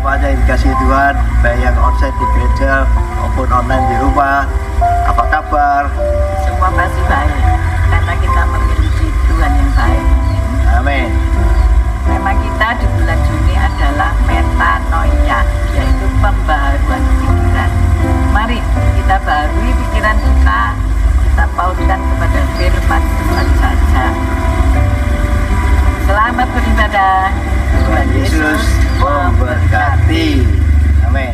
semuanya yang dikasih Tuhan, baik yang onsite di gereja maupun online di rumah. Apa kabar? Semua pasti baik, karena kita memiliki Tuhan yang baik. Amin. Tema kita di bulan Juni adalah metanoia, yaitu pembaharuan pikiran. Mari kita baharui pikiran kita pautkan kepada firman Tuhan saja. Selamat beribadah. Tuhan Yesus memberkati. Amin.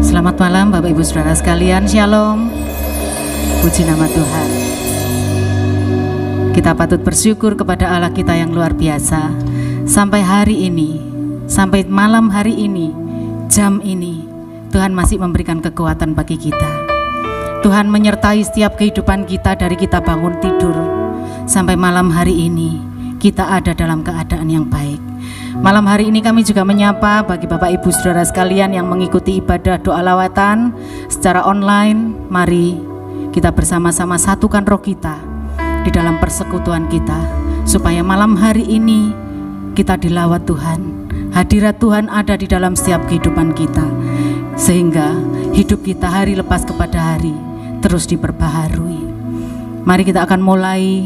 Selamat malam Bapak Ibu Saudara sekalian, Shalom. Puji nama Tuhan. Kita patut bersyukur kepada Allah kita yang luar biasa. Sampai hari ini, sampai malam hari ini, jam ini, Tuhan masih memberikan kekuatan bagi kita. Tuhan menyertai setiap kehidupan kita dari kita bangun tidur sampai malam hari ini, kita ada dalam keadaan yang baik. Malam hari ini kami juga menyapa bagi Bapak Ibu Saudara sekalian yang mengikuti ibadah doa lawatan secara online. Mari kita bersama-sama satukan roh kita di dalam persekutuan kita, supaya malam hari ini kita dilawat Tuhan. Hadirat Tuhan ada di dalam setiap kehidupan kita, sehingga hidup kita hari lepas kepada hari terus diperbaharui. Mari kita akan mulai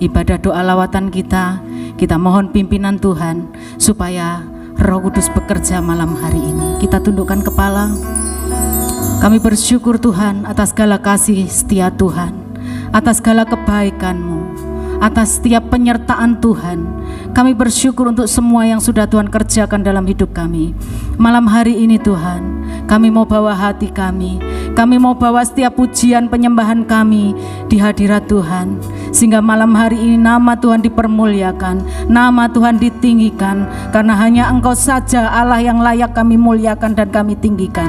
ibadah doa lawatan kita. Kita mohon pimpinan Tuhan supaya Roh Kudus bekerja malam hari ini. Kita tundukkan kepala. Kami bersyukur Tuhan atas segala kasih setia Tuhan, atas segala kebaikan-Mu, atas setiap penyertaan Tuhan. Kami bersyukur untuk semua yang sudah Tuhan kerjakan dalam hidup kami. Malam hari ini Tuhan, kami mau bawa hati kami mau bawa setiap pujian penyembahan kami di hadirat Tuhan, sehingga malam hari ini nama Tuhan dipermuliakan, nama Tuhan ditinggikan, karena hanya Engkau saja Allah yang layak kami muliakan dan kami tinggikan.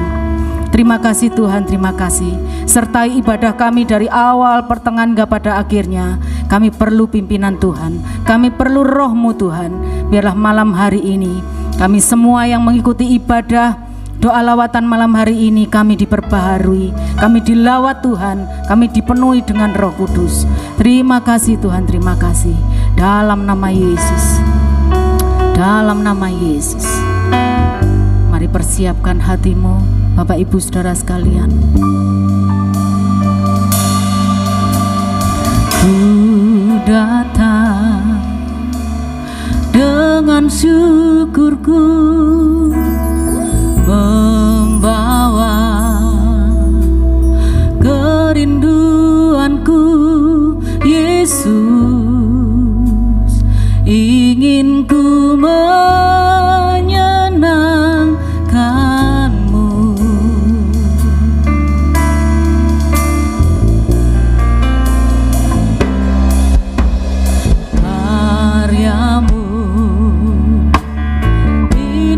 Terima kasih Tuhan, terima kasih. Sertai ibadah kami dari awal, pertengahan hingga pada akhirnya. Kami perlu pimpinan Tuhan, kami perlu Roh-Mu Tuhan. Biarlah malam hari ini kami semua yang mengikuti ibadah doa lawatan malam hari ini, kami diperbaharui, kami dilawat Tuhan, kami dipenuhi dengan Roh Kudus. Terima kasih Tuhan, terima kasih. Dalam nama Yesus, dalam nama Yesus. Mari persiapkan hatimu Bapak Ibu Saudara sekalian. Ku datang dengan syukurku, membawa kerinduanku, Yesus, ingin ku menyenangkan-Mu. Karya-Mu di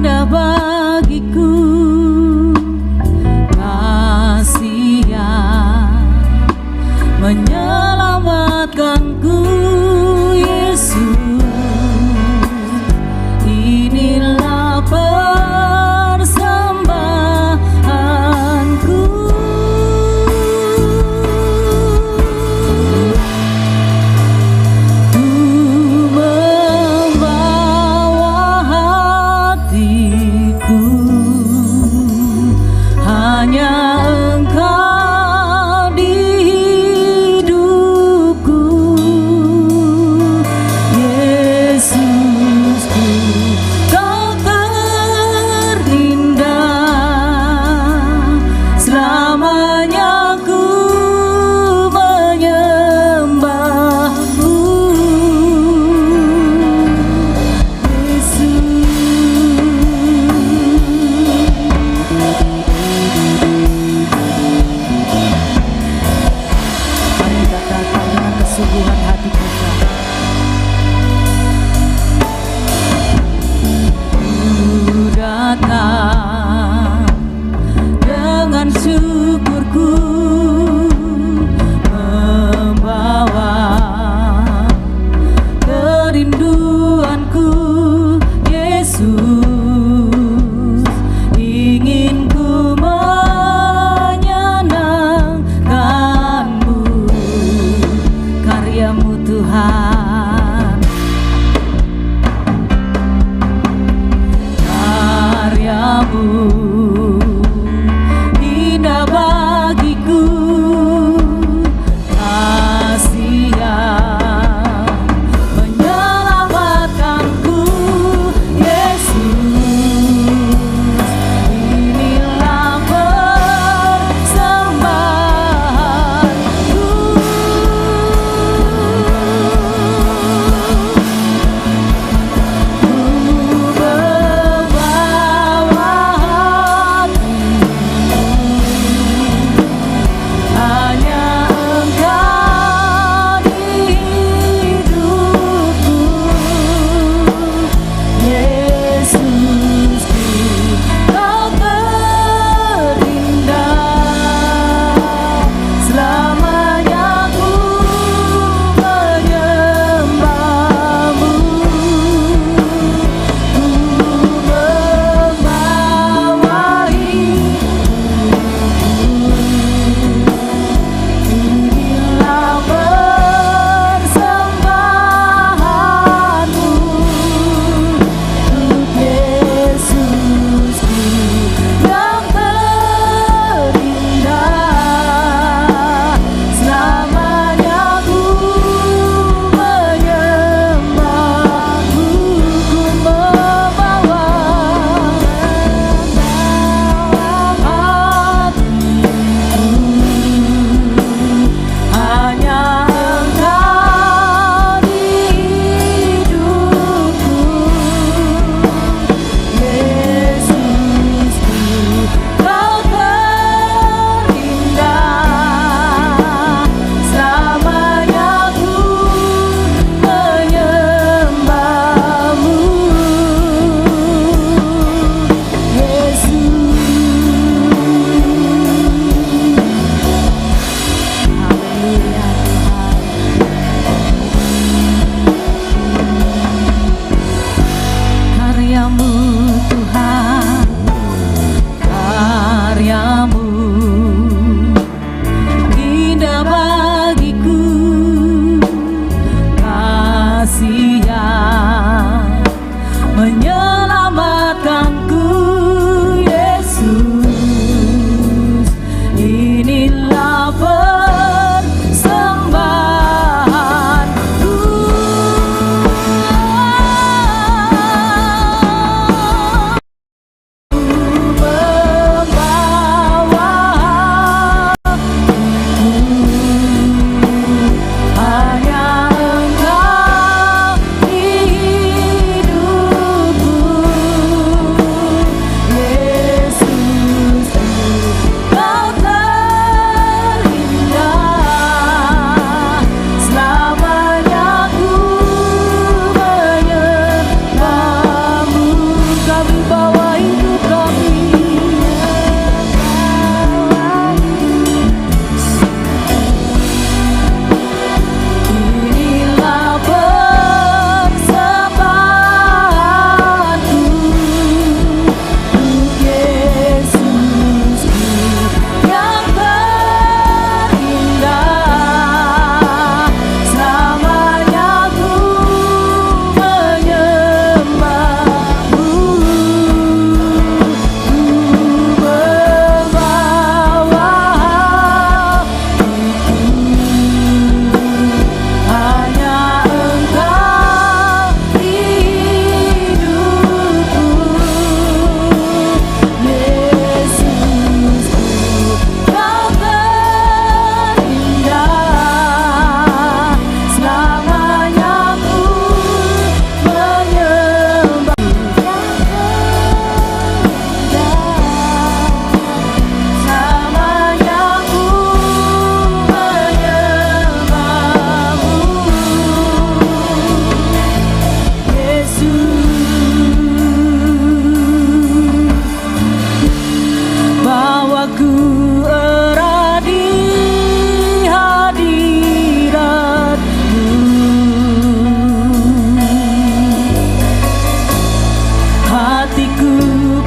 hatiku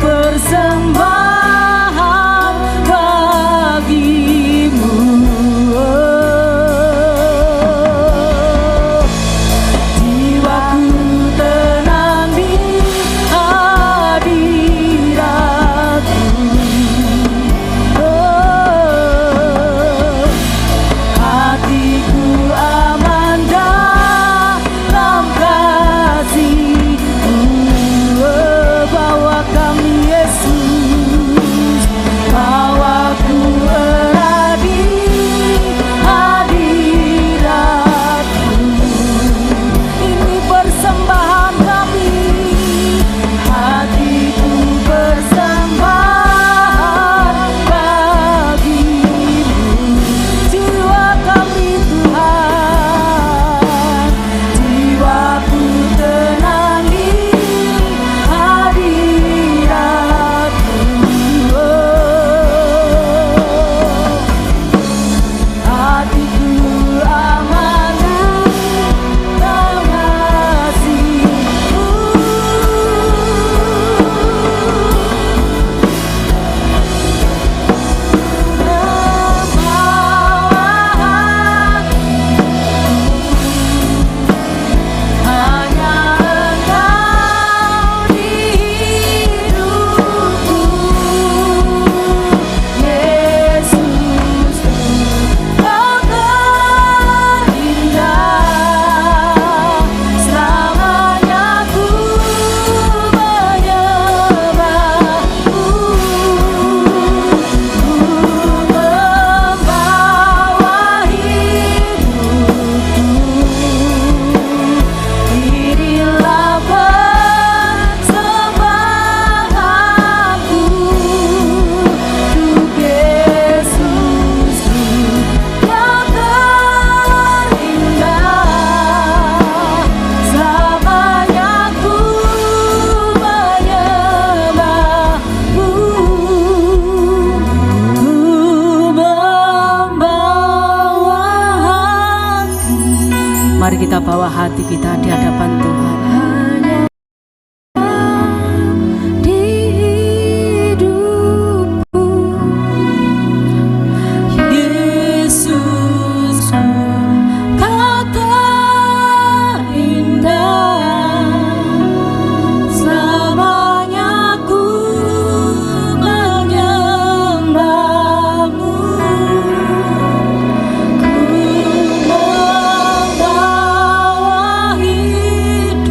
persembahan bagimu. Jiwaku tenang di hadiratmu. Hatiku aman dalam kasih-Mu. Bawa kami Yesus, bawaku erat di hadirat-Mu. Ini persembahan kami, hatiku persembahan bagimu. Jiwa kami Tuhan, jiwaku tenang di hadirat-Mu. Hatiku aman dalam kasih-Mu. Hanya Engkau di hidupku, Yesus, Kau terindah. Selamanya ku menyembah-Mu. Ku membawa hidupku, inilah persembahanku untuk Yesusku yang terindah. Selamanya ku menyembah-Mu. Ku membawa hati. Mari kita bawa hati kita di hadapan Tuhan. Di hidupku, Yesusku, Kau terindah. Selamanya ku menyembah-Mu. Ku membawa hidupku,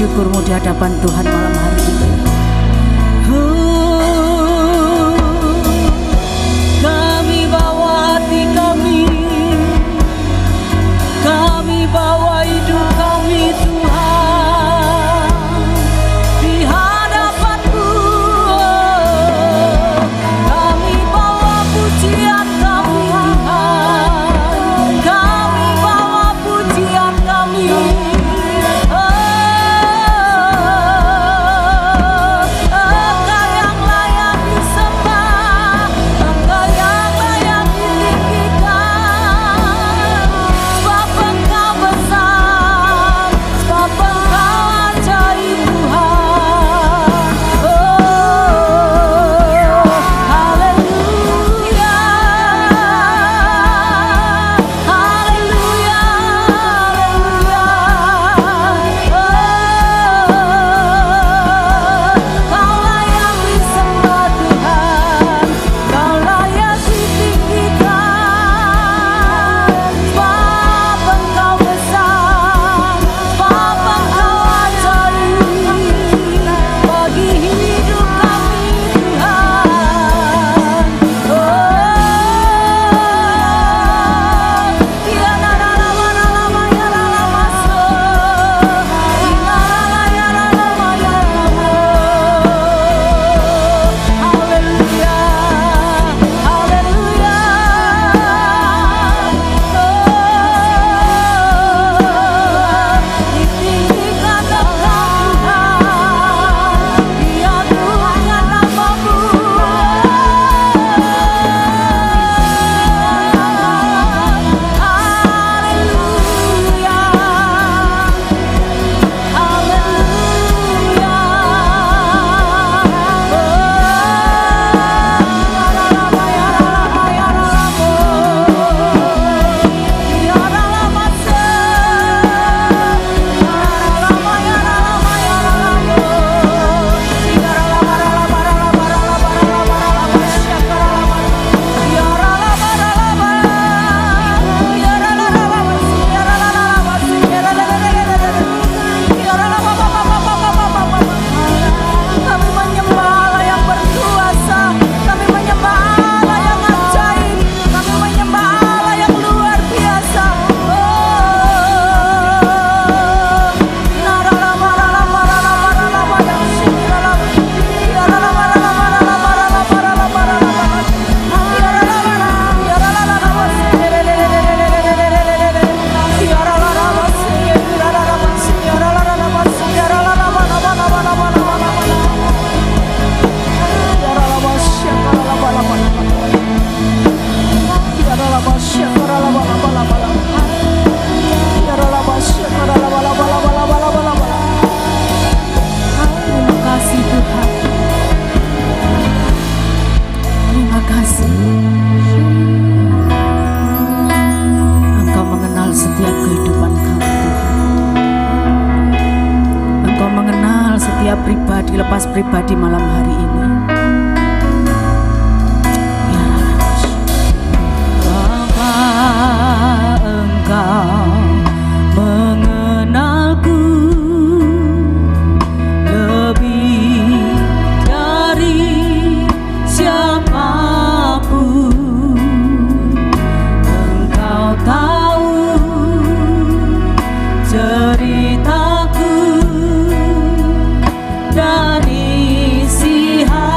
syukurmu di hadapan Tuhan malam hari ini. Kami bawa hati kami bawa hidup kami Tuhan di hadapan-Mu. Kami bawa pujian kami Tuhan, kami bawa pujian kami. Pribadi malam hari ini. Ya, Bapa, Engkau mengenalku lebih dari siapapun. Engkau tahu ceritaku dan isi hati.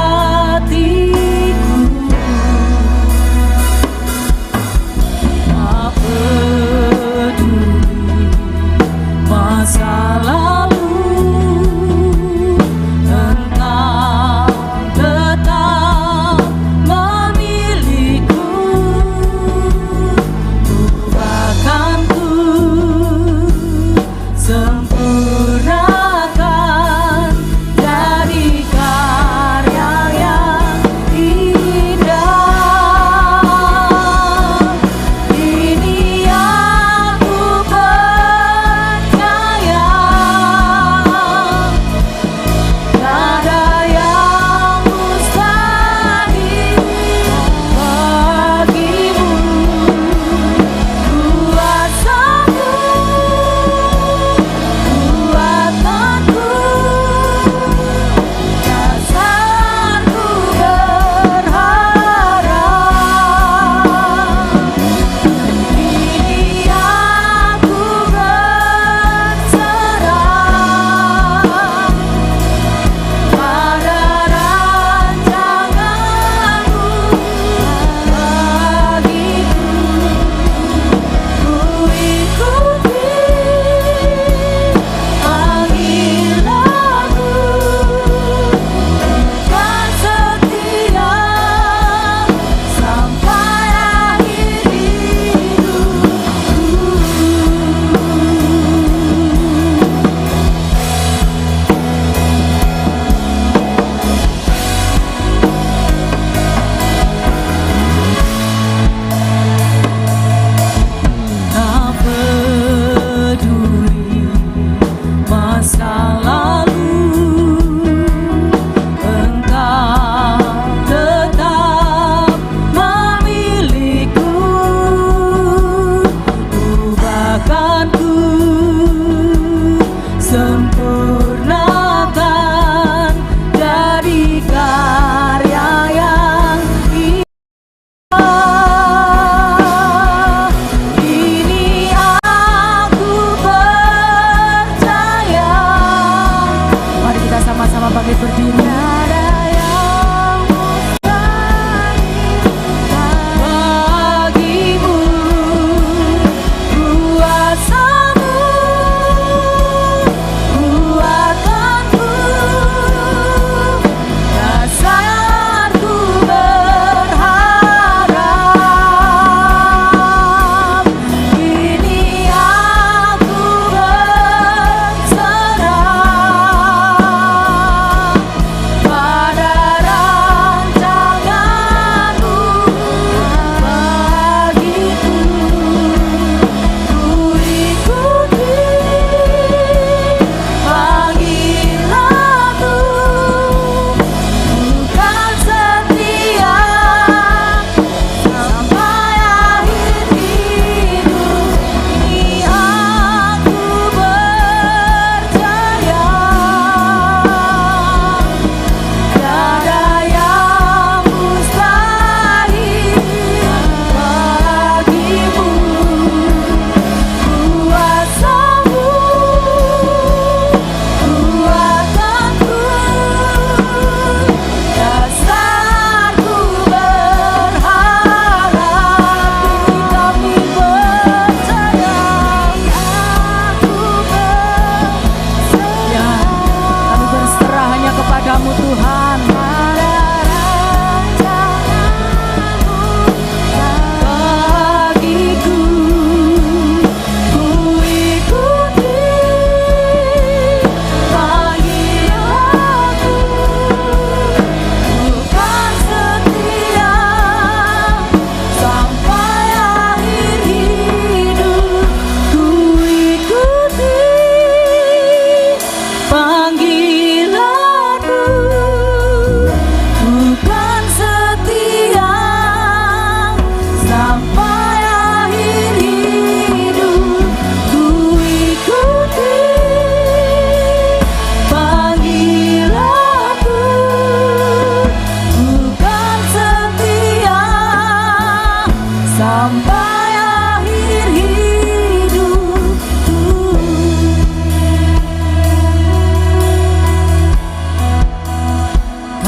Sama-sama bangkit berdiri.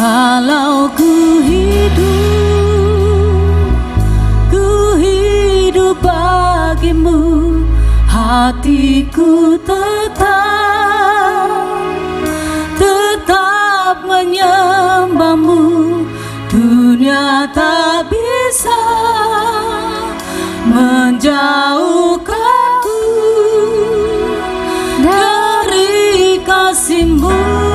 Kalau ku hidup bagimu, hatiku tetap menyembahmu. Dunia tak bisa menjauhkanku dari kasih-Mu.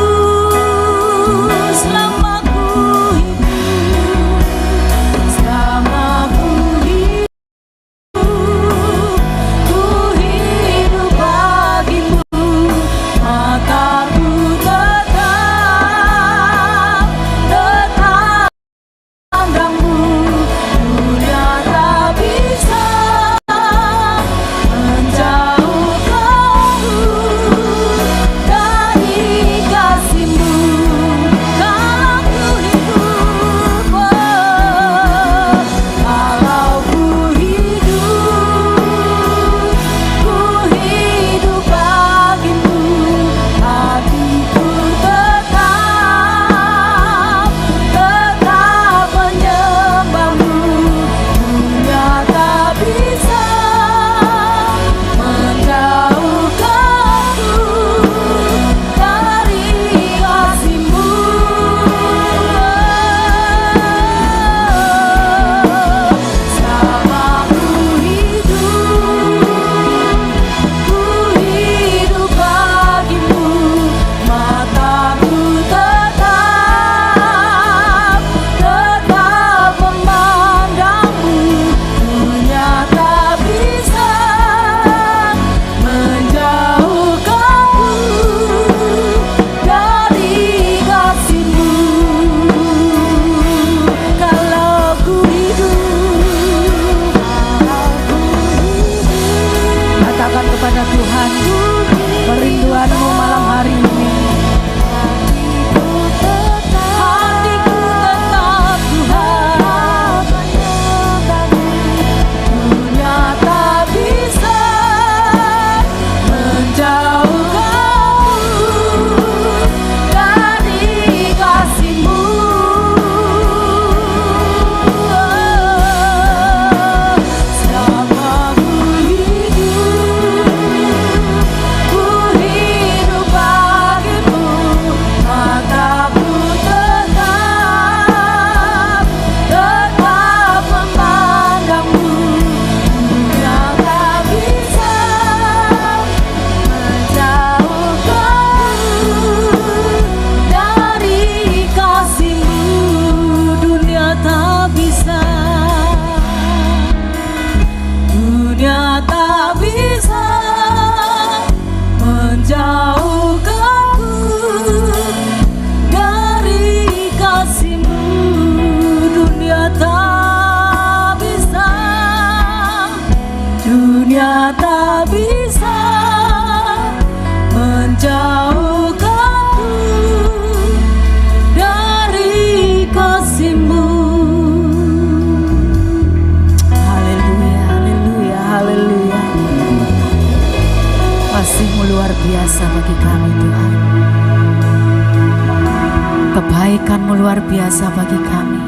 Kebaikan-Mu luar biasa bagi kami.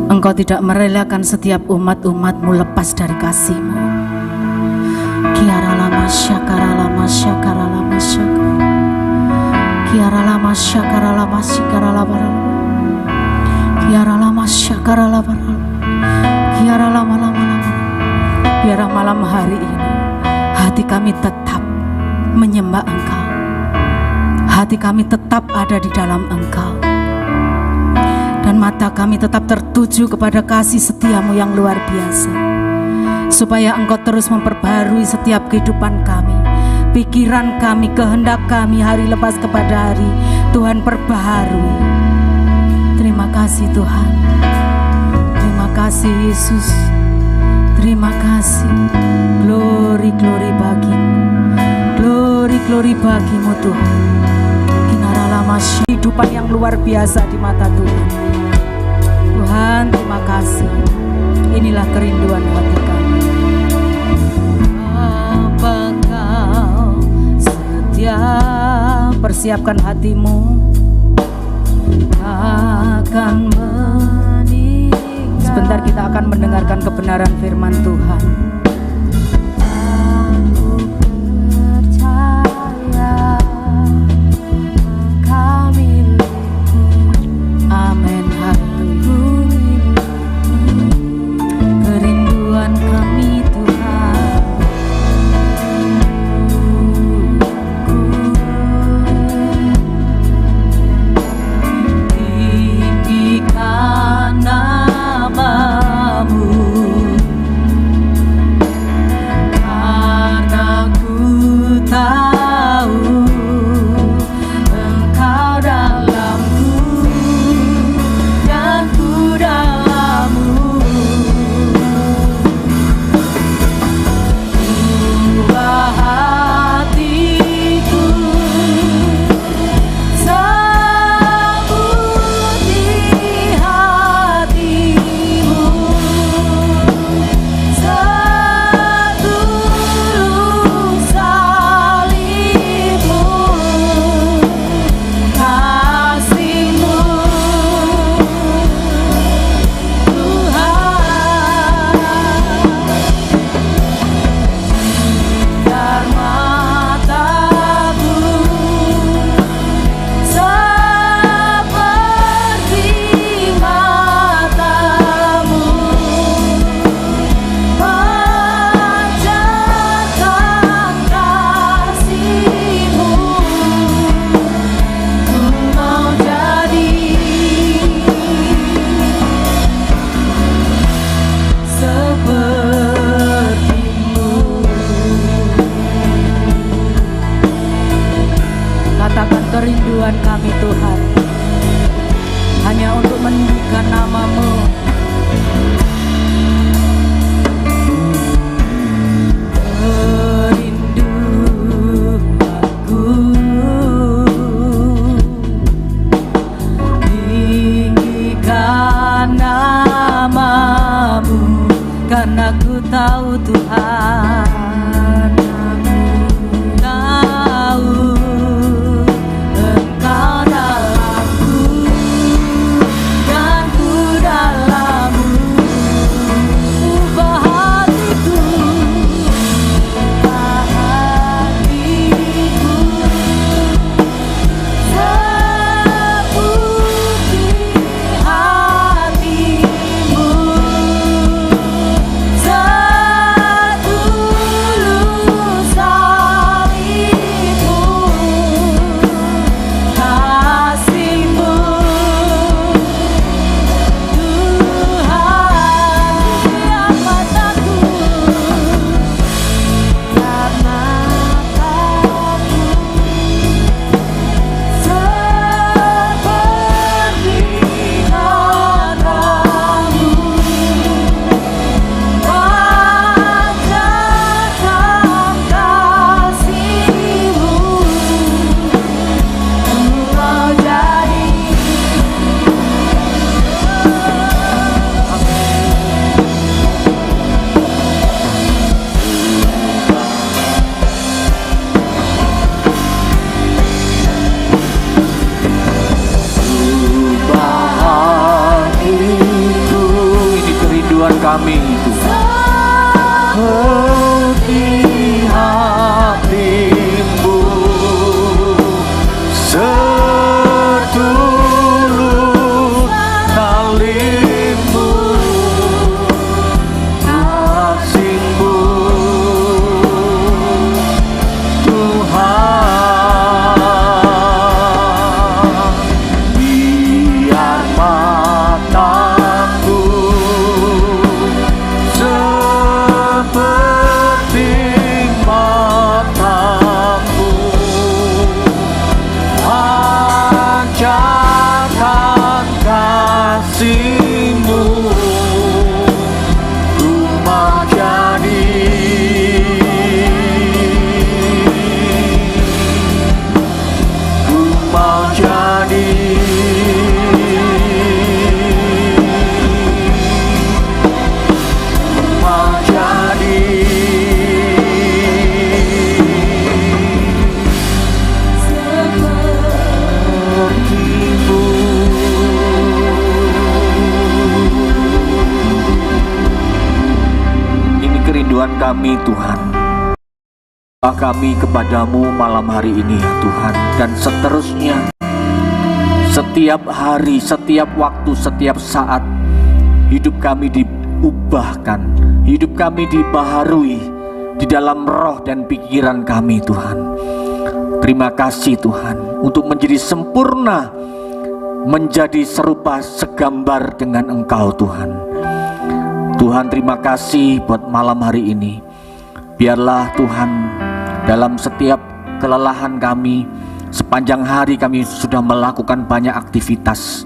Engkau tidak merelakan setiap umat-umat-Mu lepas dari kasih-Mu. Kiara lama syakara lama syakara lama syakara. Kiara lama syakara lama syakara lama. Kiara lama syakara lama. Kiara lama lama lama. Biarlah malam hari ini hati kami tetap menyembah Engkau. Hati kami tetap ada di dalam Engkau. Dan mata kami tetap tertuju kepada kasih setia-Mu yang luar biasa. Supaya Engkau terus memperbarui setiap kehidupan kami, pikiran kami, kehendak kami hari lepas kepada hari. Tuhan perbaharui. Terima kasih Tuhan. Terima kasih Yesus. Terima kasih. Glory, glory bagi-Mu. Glory, glory bagi-Mu Tuhan. Kehidupan yang luar biasa di mata Tuhan. Tuhan, terima kasih. Inilah kerinduan hati kami. Engkau setia, persiapkan hatimu akan meninggal. Sebentar kita akan mendengarkan kebenaran firman Tuhan. Kerinduan kami Tuhan hanya untuk meninggikan nama-Mu. Rindu aku tinggikan nama-Mu, karena ku tahu Tuhan, dalamku dan ku dalam kami Tuhan. Seperti hatimu, setulus talimu, kasihmu Tuhan. Biar mataku seperti matamu, pancarkan kasihmu, ku mau jadi, ku mau jadi, mau jadi sepertimu. Ini kerinduan kami Tuhan. Doa kami kepadamu malam hari ini ya Tuhan, dan seterusnya setiap hari, setiap waktu, setiap saat hidup kami diubahkan, hidup kami dibaharui di dalam roh dan pikiran kami Tuhan. Terima kasih Tuhan untuk menjadi sempurna, menjadi serupa segambar dengan Engkau Tuhan. Tuhan, terima kasih buat malam hari ini. Biarlah Tuhan dalam setiap kelelahan kami, sepanjang hari kami sudah melakukan banyak aktivitas,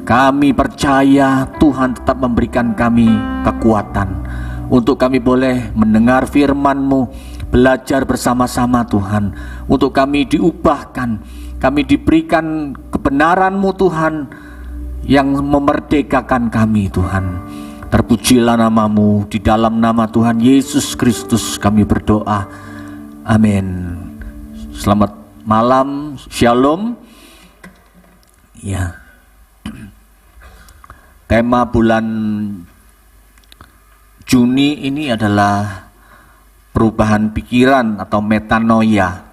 kami percaya Tuhan tetap memberikan kami kekuatan untuk kami boleh mendengar firman-Mu, belajar bersama-sama Tuhan, untuk kami diubahkan, kami diberikan kebenaran-Mu Tuhan yang memerdekakan kami Tuhan. Terpujilah nama-Mu, di dalam nama Tuhan Yesus Kristus kami berdoa, amin. Selamat malam, shalom. Ya, tema bulan Juni ini adalah perubahan pikiran atau metanoia.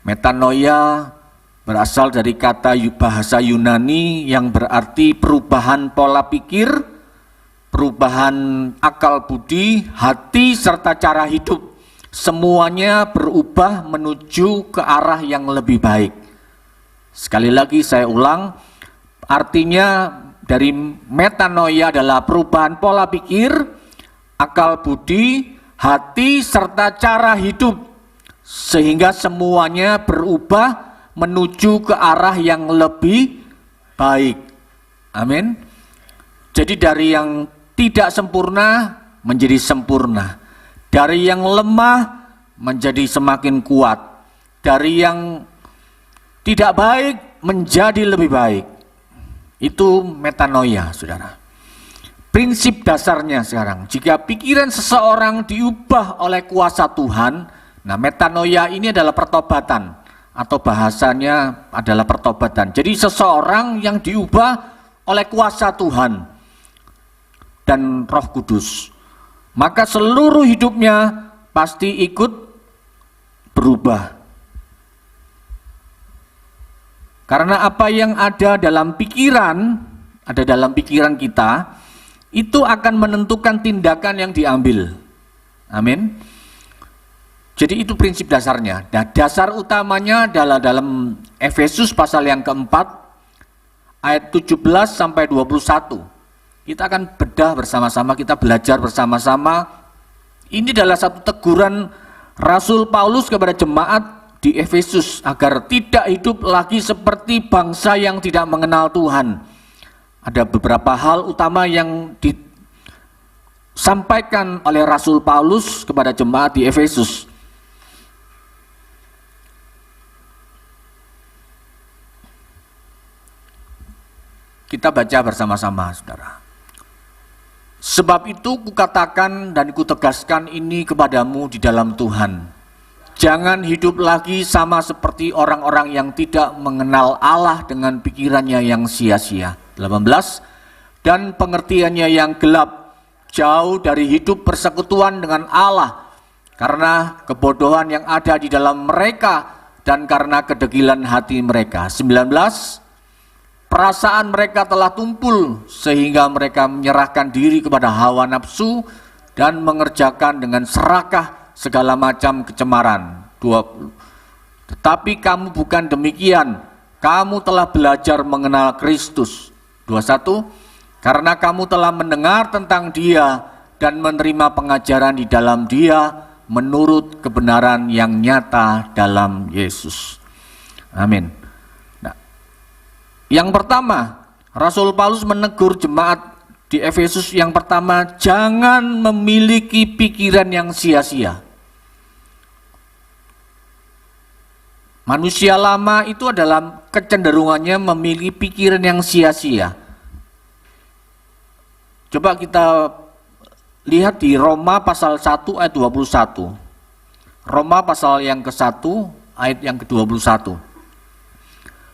Metanoia berasal dari kata bahasa Yunani yang berarti perubahan pola pikir, perubahan akal budi, hati, serta cara hidup. Semuanya berubah menuju ke arah yang lebih baik. Sekali lagi saya ulang, artinya dari metanoia adalah perubahan pola pikir, akal budi, hati, serta cara hidup, sehingga semuanya berubah menuju ke arah yang lebih baik. Amin. Jadi dari yang tidak sempurna menjadi sempurna, dari yang lemah menjadi semakin kuat, dari yang tidak baik menjadi lebih baik. Itu metanoia, saudara. Prinsip dasarnya sekarang, jika pikiran seseorang diubah oleh kuasa Tuhan, nah metanoia ini adalah pertobatan, atau bahasanya adalah pertobatan. Jadi seseorang yang diubah oleh kuasa Tuhan dan Roh Kudus, maka seluruh hidupnya pasti ikut berubah. Karena apa yang ada dalam pikiran kita, itu akan menentukan tindakan yang diambil. Amin. Jadi itu prinsip dasarnya. Nah, dasar utamanya adalah dalam Efesus pasal yang keempat, ayat 17 sampai 21. Kita akan bedah bersama-sama, kita belajar bersama-sama. Ini adalah satu teguran Rasul Paulus kepada jemaat di Efesus agar tidak hidup lagi seperti bangsa yang tidak mengenal Tuhan. Ada beberapa hal utama yang disampaikan oleh Rasul Paulus kepada jemaat di Efesus. Kita baca bersama-sama, saudara. Sebab itu kukatakan dan kutegaskan ini kepadamu di dalam Tuhan. Jangan hidup lagi sama seperti orang-orang yang tidak mengenal Allah dengan pikirannya yang sia-sia. 18. dan pengertiannya yang gelap, jauh dari hidup persekutuan dengan Allah, karena kebodohan yang ada di dalam mereka dan karena kedegilan hati mereka. 19, perasaan mereka telah tumpul sehingga mereka menyerahkan diri kepada hawa nafsu dan mengerjakan dengan serakah segala macam kecemaran. 20, tetapi kamu bukan demikian, kamu telah belajar mengenal Kristus. 21, karena kamu telah mendengar tentang Dia dan menerima pengajaran di dalam Dia menurut kebenaran yang nyata dalam Yesus. Amin. Nah, yang pertama, Rasul Paulus menegur jemaat di Efesus yang pertama, jangan memiliki pikiran yang sia-sia. Manusia lama itu adalah kecenderungannya memiliki pikiran yang sia-sia. Coba kita lihat di Roma pasal 1 ayat 21. Roma pasal yang ke-1 ayat yang ke-21.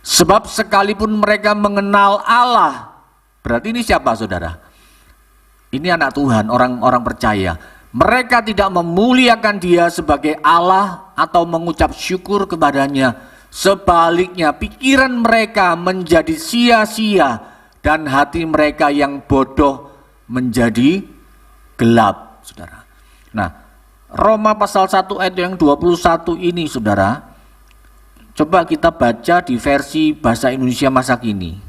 Sebab sekalipun mereka mengenal Allah, berarti ini siapa saudara? Ini anak Tuhan, orang-orang percaya. Mereka tidak memuliakan Dia sebagai Allah atau mengucap syukur kepadanya. Sebaliknya pikiran mereka menjadi sia-sia dan hati mereka yang bodoh menjadi gelap, saudara. Nah, Roma pasal 1 ayat yang 21 ini, saudara, coba kita baca di versi bahasa Indonesia masa kini.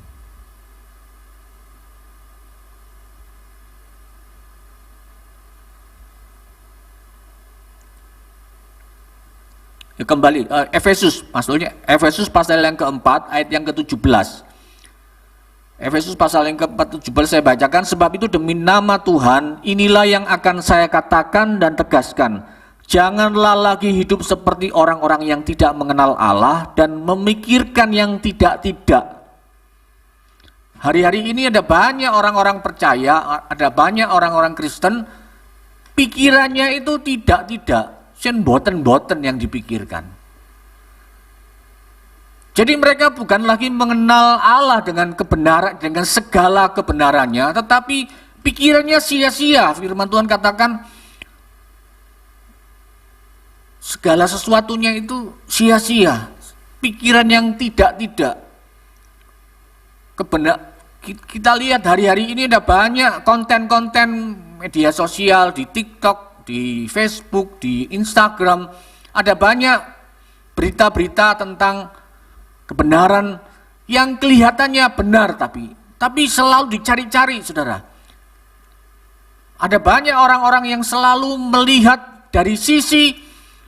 Ya, kembali, Efesus, maksudnya Efesus pasal yang keempat ayat yang ke-17. Efesus pasal yang ke-17 saya bacakan, sebab itu demi nama Tuhan, inilah yang akan saya katakan dan tegaskan. Janganlah lagi hidup seperti orang-orang yang tidak mengenal Allah dan memikirkan yang tidak-tidak. Hari-hari ini ada banyak orang-orang percaya, ada banyak orang-orang Kristen, pikirannya itu tidak-tidak. Sen boten-boten yang dipikirkan. Jadi mereka bukan lagi mengenal Allah dengan kebenaran, dengan segala kebenarannya, tetapi pikirannya sia-sia. Firman Tuhan katakan segala sesuatunya itu sia-sia. Pikiran yang tidak-tidak. Kita lihat hari-hari ini ada banyak konten-konten media sosial di TikTok, di Facebook, di Instagram, ada banyak berita-berita tentang kebenaran yang kelihatannya benar, tapi selalu dicari-cari, saudara. Ada banyak orang-orang yang selalu melihat dari sisi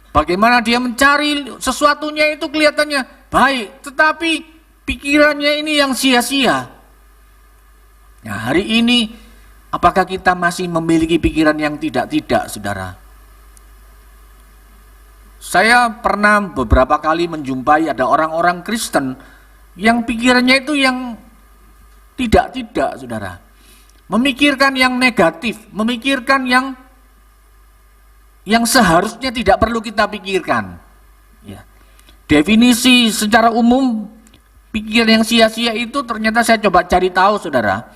bagaimana dia mencari sesuatunya itu kelihatannya baik, tetapi pikirannya ini yang sia-sia. Nah, hari ini apakah kita masih memiliki pikiran yang tidak-tidak, saudara? Saya pernah beberapa kali menjumpai ada orang-orang Kristen yang pikirannya itu yang tidak-tidak, saudara. Memikirkan yang negatif, memikirkan yang seharusnya tidak perlu kita pikirkan. Ya. Definisi secara umum pikiran yang sia-sia itu ternyata saya coba cari tahu, saudara.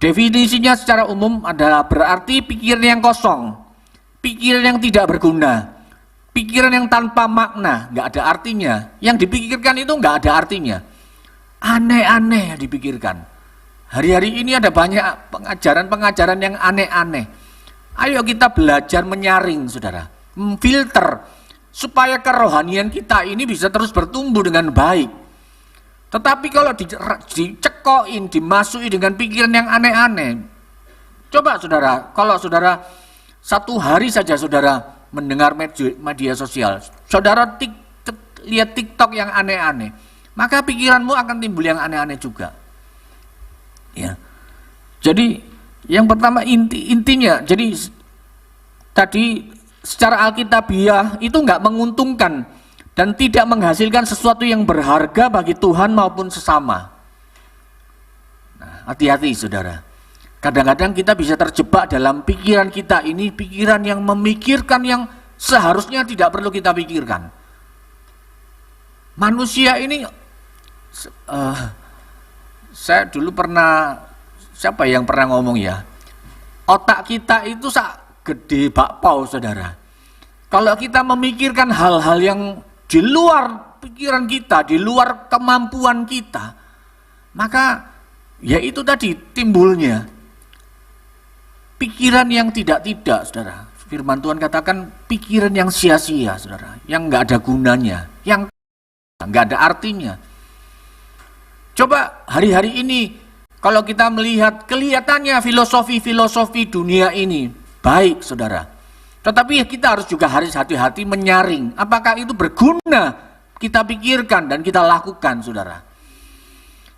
Definisinya secara umum adalah berarti pikiran yang kosong, pikiran yang tidak berguna, pikiran yang tanpa makna, nggak ada artinya. Yang dipikirkan itu nggak ada artinya, aneh-aneh yang dipikirkan. Hari-hari ini ada banyak pengajaran-pengajaran yang aneh-aneh. Ayo kita belajar menyaring, saudara, filter, supaya kerohanian kita ini bisa terus bertumbuh dengan baik. Tetapi kalau dicekokin, dimasuki dengan pikiran yang aneh-aneh, coba saudara, kalau saudara satu hari saja saudara mendengar media sosial, saudara lihat TikTok yang aneh-aneh, maka pikiranmu akan timbul yang aneh-aneh juga. Ya. Jadi yang pertama intinya, jadi tadi secara alkitabiah itu nggak menguntungkan dan tidak menghasilkan sesuatu yang berharga bagi Tuhan maupun sesama. Nah, hati-hati, saudara. Kadang-kadang kita bisa terjebak dalam pikiran kita ini, pikiran yang memikirkan yang seharusnya tidak perlu kita pikirkan. Manusia ini, saya dulu pernah siapa yang pernah ngomong ya, otak kita itu sak gede bakpao, saudara. Kalau kita memikirkan hal-hal yang di luar pikiran kita, di luar kemampuan kita, maka ya itu tadi timbulnya pikiran yang tidak-tidak, saudara. Firman Tuhan katakan pikiran yang sia-sia, saudara, yang nggak ada gunanya, yang nggak ada artinya. Coba hari-hari ini kalau kita melihat kelihatannya filosofi dunia ini baik, saudara. Tetapi kita harus hati-hati menyaring apakah itu berguna kita pikirkan dan kita lakukan, saudara.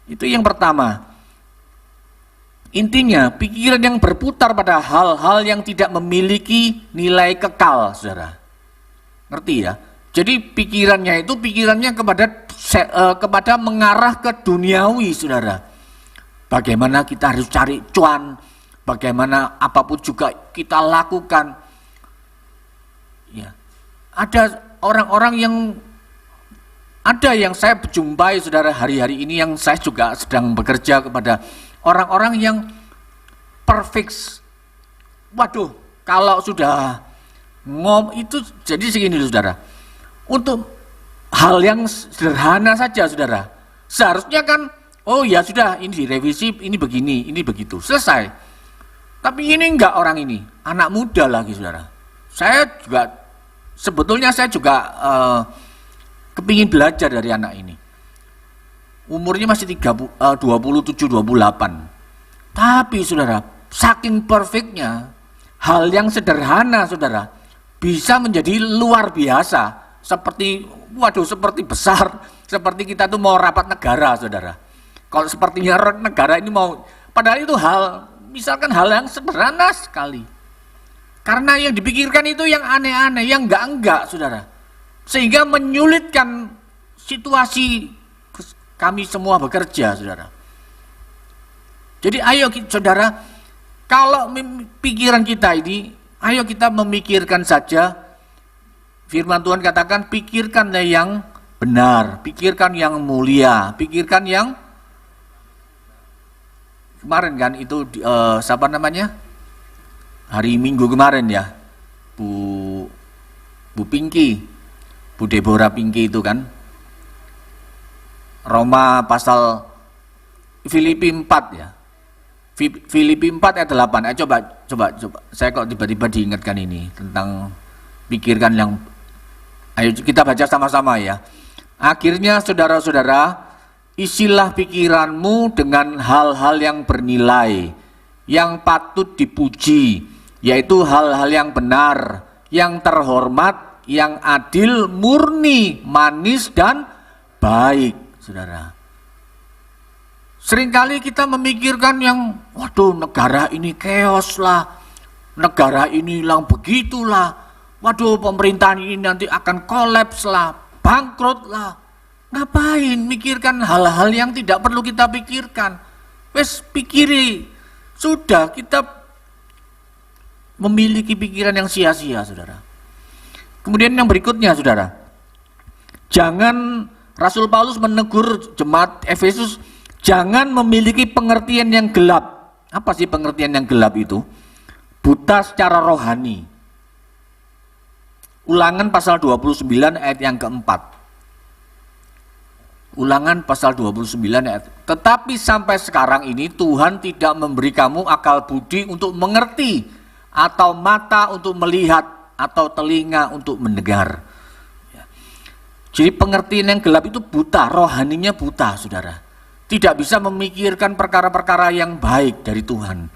Itu yang pertama. Intinya pikiran yang berputar pada hal-hal yang tidak memiliki nilai kekal, saudara. Ngerti ya? Jadi pikirannya kepada mengarah ke duniawi, saudara. Bagaimana kita harus cari cuan, bagaimana apapun juga kita lakukan. Ya. Ada orang-orang yang saya jumpai, saudara, hari-hari ini, yang saya juga sedang bekerja kepada orang-orang yang perfect. Waduh, kalau sudah itu jadi segini, saudara. Untuk hal yang sederhana saja, saudara, seharusnya kan, oh ya sudah, ini direvisi, ini begini, ini begitu, selesai. Tapi ini enggak, orang ini anak muda lagi, saudara. Sebetulnya saya juga kepingin belajar dari anak ini. Umurnya masih 27-28. Tapi, saudara, saking perfectnya, hal yang sederhana, saudara, bisa menjadi luar biasa. Seperti besar, seperti kita tuh mau rapat negara, saudara. Kalau sepertinya negara ini padahal itu misalkan hal yang sederhana sekali. Karena yang dipikirkan itu yang aneh-aneh, yang enggak, saudara. Sehingga menyulitkan situasi kami semua bekerja, saudara. Jadi ayo, saudara, kalau pikiran kita ini, ayo kita memikirkan saja. Firman Tuhan katakan, pikirkanlah yang benar, pikirkan yang mulia, pikirkan yang kemarin kan itu siapa namanya? Hari Minggu kemarin ya, Bu Pinky, Bu Deborah Pinky itu kan, Roma pasal Filipi 4 ya, Filipi 4 ayat 8. Coba, saya kok tiba-tiba diingatkan ini tentang pikirkan yang. Ayo kita baca sama-sama ya. Akhirnya, saudara-saudara, isilah pikiranmu dengan hal-hal yang bernilai, yang patut dipuji, yaitu hal-hal yang benar, yang terhormat, yang adil, murni, manis, dan baik, saudara. Seringkali kita memikirkan yang, waduh, negara ini chaos lah, negara ini lang begitulah, waduh, pemerintahan ini nanti akan kolaps lah, bangkrut lah. Ngapain mikirkan hal-hal yang tidak perlu kita pikirkan? Wes pikiri, sudah kita memiliki pikiran yang sia-sia, saudara. Kemudian yang berikutnya, saudara, jangan, Rasul Paulus menegur jemaat Efesus, jangan memiliki pengertian yang gelap. Apa sih pengertian yang gelap itu? Buta secara rohani. Ulangan pasal 29 ayat yang keempat. Ulangan pasal 29 ayat. Tetapi sampai sekarang ini Tuhan tidak memberi kamu akal budi untuk mengerti, atau mata untuk melihat, atau telinga untuk mendengar. Jadi pengertian yang gelap itu buta, rohaninya buta, saudara. Tidak bisa memikirkan perkara-perkara yang baik dari Tuhan.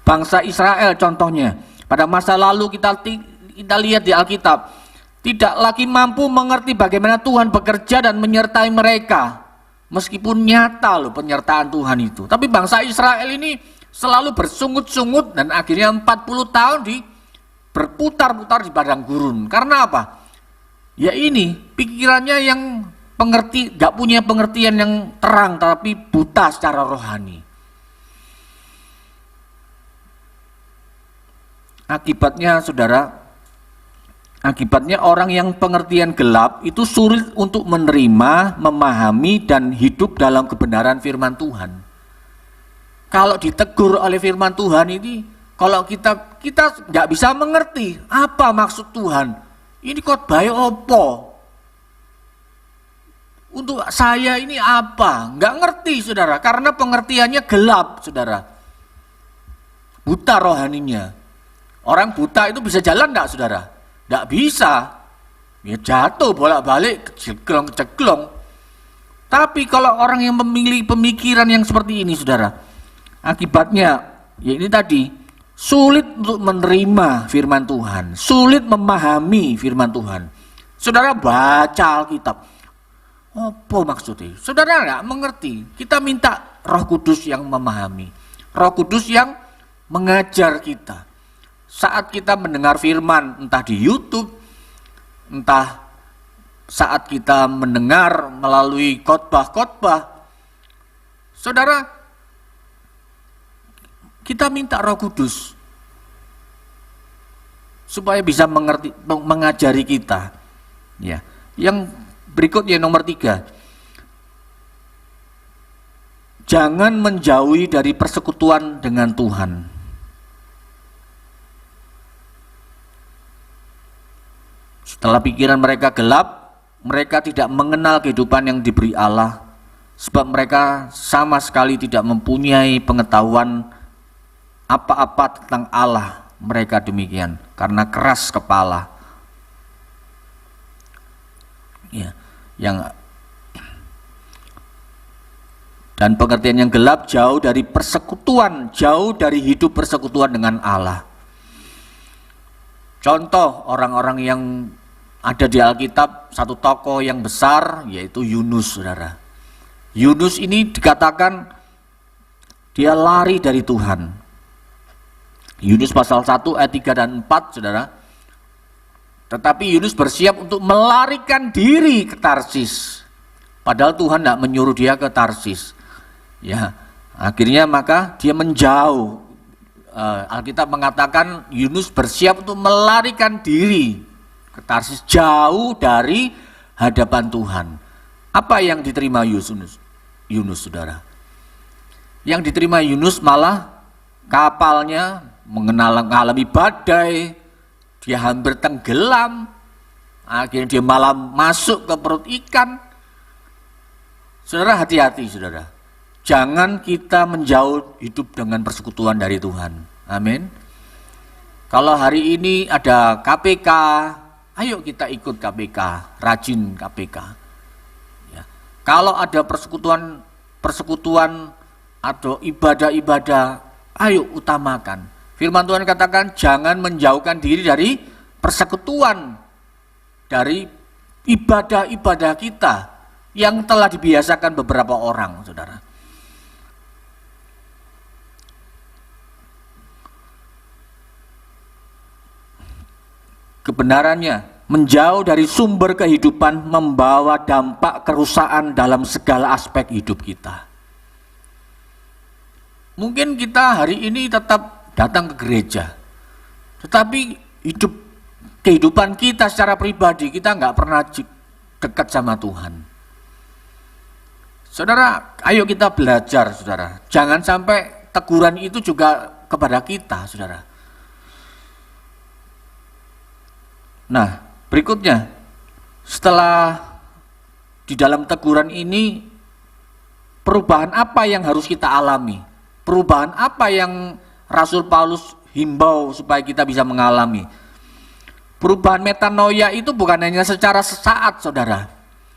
Bangsa Israel contohnya, pada masa lalu kita lihat di Alkitab, tidak lagi mampu mengerti bagaimana Tuhan bekerja dan menyertai mereka. Meskipun nyata loh penyertaan Tuhan itu. Tapi bangsa Israel ini selalu bersungut-sungut dan akhirnya 40 tahun berputar-putar di padang gurun. Karena apa? Ya ini, pikirannya yang gak punya pengertian yang terang, tapi buta secara rohani. Akibatnya, saudara, orang yang pengertian gelap itu sulit untuk menerima, memahami, dan hidup dalam kebenaran firman Tuhan. kalau ditegur oleh firman Tuhan ini, kalau kita nggak bisa mengerti apa maksud Tuhan. Ini khotbah opo? Untuk saya ini apa? Nggak ngerti, saudara, karena pengertiannya gelap, saudara. Buta rohaninya. Orang buta itu bisa jalan nggak, saudara? Nggak bisa. Ya jatuh bolak-balik, ceklong. Tapi kalau orang yang memiliki pemikiran yang seperti ini, saudara, akibatnya, ya ini tadi, sulit untuk menerima firman Tuhan, sulit memahami firman Tuhan. Saudara baca Alkitab, apa maksudnya? Saudara nggak mengerti. Kita minta Roh Kudus yang memahami, Roh Kudus yang mengajar kita. Saat kita mendengar firman, entah di YouTube, entah saat kita mendengar melalui khotbah-khotbah, saudara, kita minta Roh Kudus supaya bisa mengerti, mengajari kita. Ya, yang berikutnya nomor 3, jangan menjauhi dari persekutuan dengan Tuhan. Setelah pikiran mereka gelap, mereka tidak mengenal kehidupan yang diberi Allah, sebab mereka sama sekali tidak mempunyai pengetahuan apa-apa tentang Allah. Mereka demikian karena keras kepala. Ya, dan pengertian yang gelap jauh dari persekutuan, jauh dari hidup persekutuan dengan Allah. Contoh orang-orang yang ada di Alkitab, satu tokoh yang besar yaitu Yunus, saudara. Yunus ini dikatakan dia lari dari Tuhan. Yunus pasal 1 ayat 3 dan 4, saudara. Tetapi Yunus bersiap untuk melarikan diri ke Tarsis. Padahal Tuhan tidak menyuruh dia ke Tarsis. Ya, akhirnya maka dia menjauh. Alkitab mengatakan Yunus bersiap untuk melarikan diri ke Tarsis, jauh dari hadapan Tuhan. Apa yang diterima Yunus, saudara? Yang diterima Yunus malah kapalnya mengalami badai, dia hampir tenggelam, akhirnya dia malah masuk ke perut ikan. Saudara, hati-hati, saudara. Jangan kita menjauh hidup dengan persekutuan dari Tuhan. Amin. Kalau hari ini ada KPK, ayo kita ikut KPK, rajin KPK. Ya. Kalau ada persekutuan atau ibadah-ibadah, ayo utamakan. Firman Tuhan katakan jangan menjauhkan diri dari persekutuan, dari ibadah-ibadah kita yang telah dibiasakan beberapa orang, saudara. Kebenarannya, menjauh dari sumber kehidupan membawa dampak kerusakan dalam segala aspek hidup kita. Mungkin kita hari ini tetap datang ke gereja, tetapi kehidupan kita secara pribadi, kita nggak pernah dekat sama Tuhan. Saudara, ayo kita belajar, saudara. Jangan sampai teguran itu juga kepada kita, saudara. Nah, berikutnya, setelah di dalam teguran ini, perubahan apa yang harus kita alami? Perubahan apa yang Rasul Paulus himbau supaya kita bisa mengalami? Perubahan metanoia itu bukan hanya secara sesaat, saudara,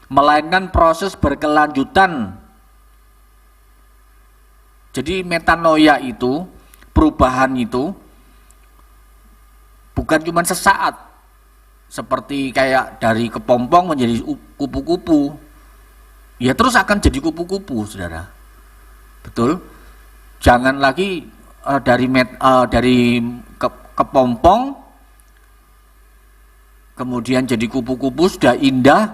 melainkan proses berkelanjutan. Jadi metanoia itu, perubahan itu bukan cuma sesaat, seperti kayak dari kepompong menjadi kupu-kupu, ya terus akan jadi kupu-kupu, saudara. Betul? Jangan lagi dari kepompong kemudian jadi kupu-kupu sudah indah,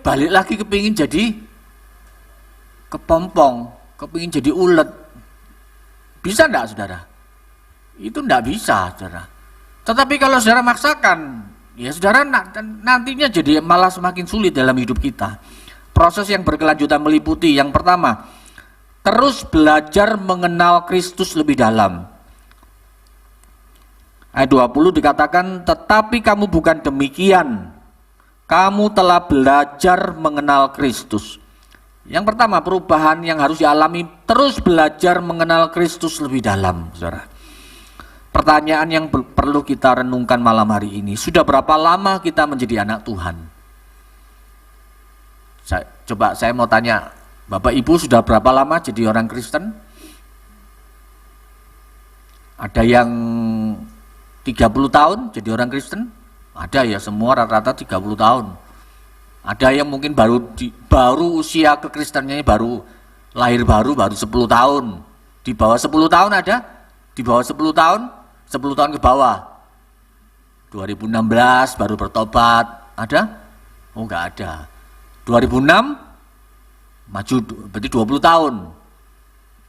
balik lagi kepingin jadi kepompong, kepingin jadi ulet. Bisa enggak, saudara? Itu enggak bisa, saudara. Tetapi kalau saudara maksakan, ya saudara nantinya jadi malah semakin sulit dalam hidup kita. Proses yang berkelanjutan meliputi yang pertama, terus belajar mengenal Kristus lebih dalam. Ayat 20 dikatakan, tetapi kamu bukan demikian. Kamu telah belajar mengenal Kristus. Yang pertama, perubahan yang harus dialami, terus belajar mengenal Kristus lebih dalam, saudara. Pertanyaan yang perlu kita renungkan malam hari ini, sudah berapa lama kita menjadi anak Tuhan? Saya mau tanya, Bapak Ibu sudah berapa lama jadi orang Kristen? Ada yang 30 tahun jadi orang Kristen? Ada ya, semua rata-rata 30 tahun. Ada yang mungkin baru usia kekristenannya baru lahir baru 10 tahun. Di bawah 10 tahun ada? Di bawah 10 tahun? 10 tahun ke bawah. 2016 baru bertobat. Ada? Oh, enggak ada. 2006 maju berarti 20 tahun.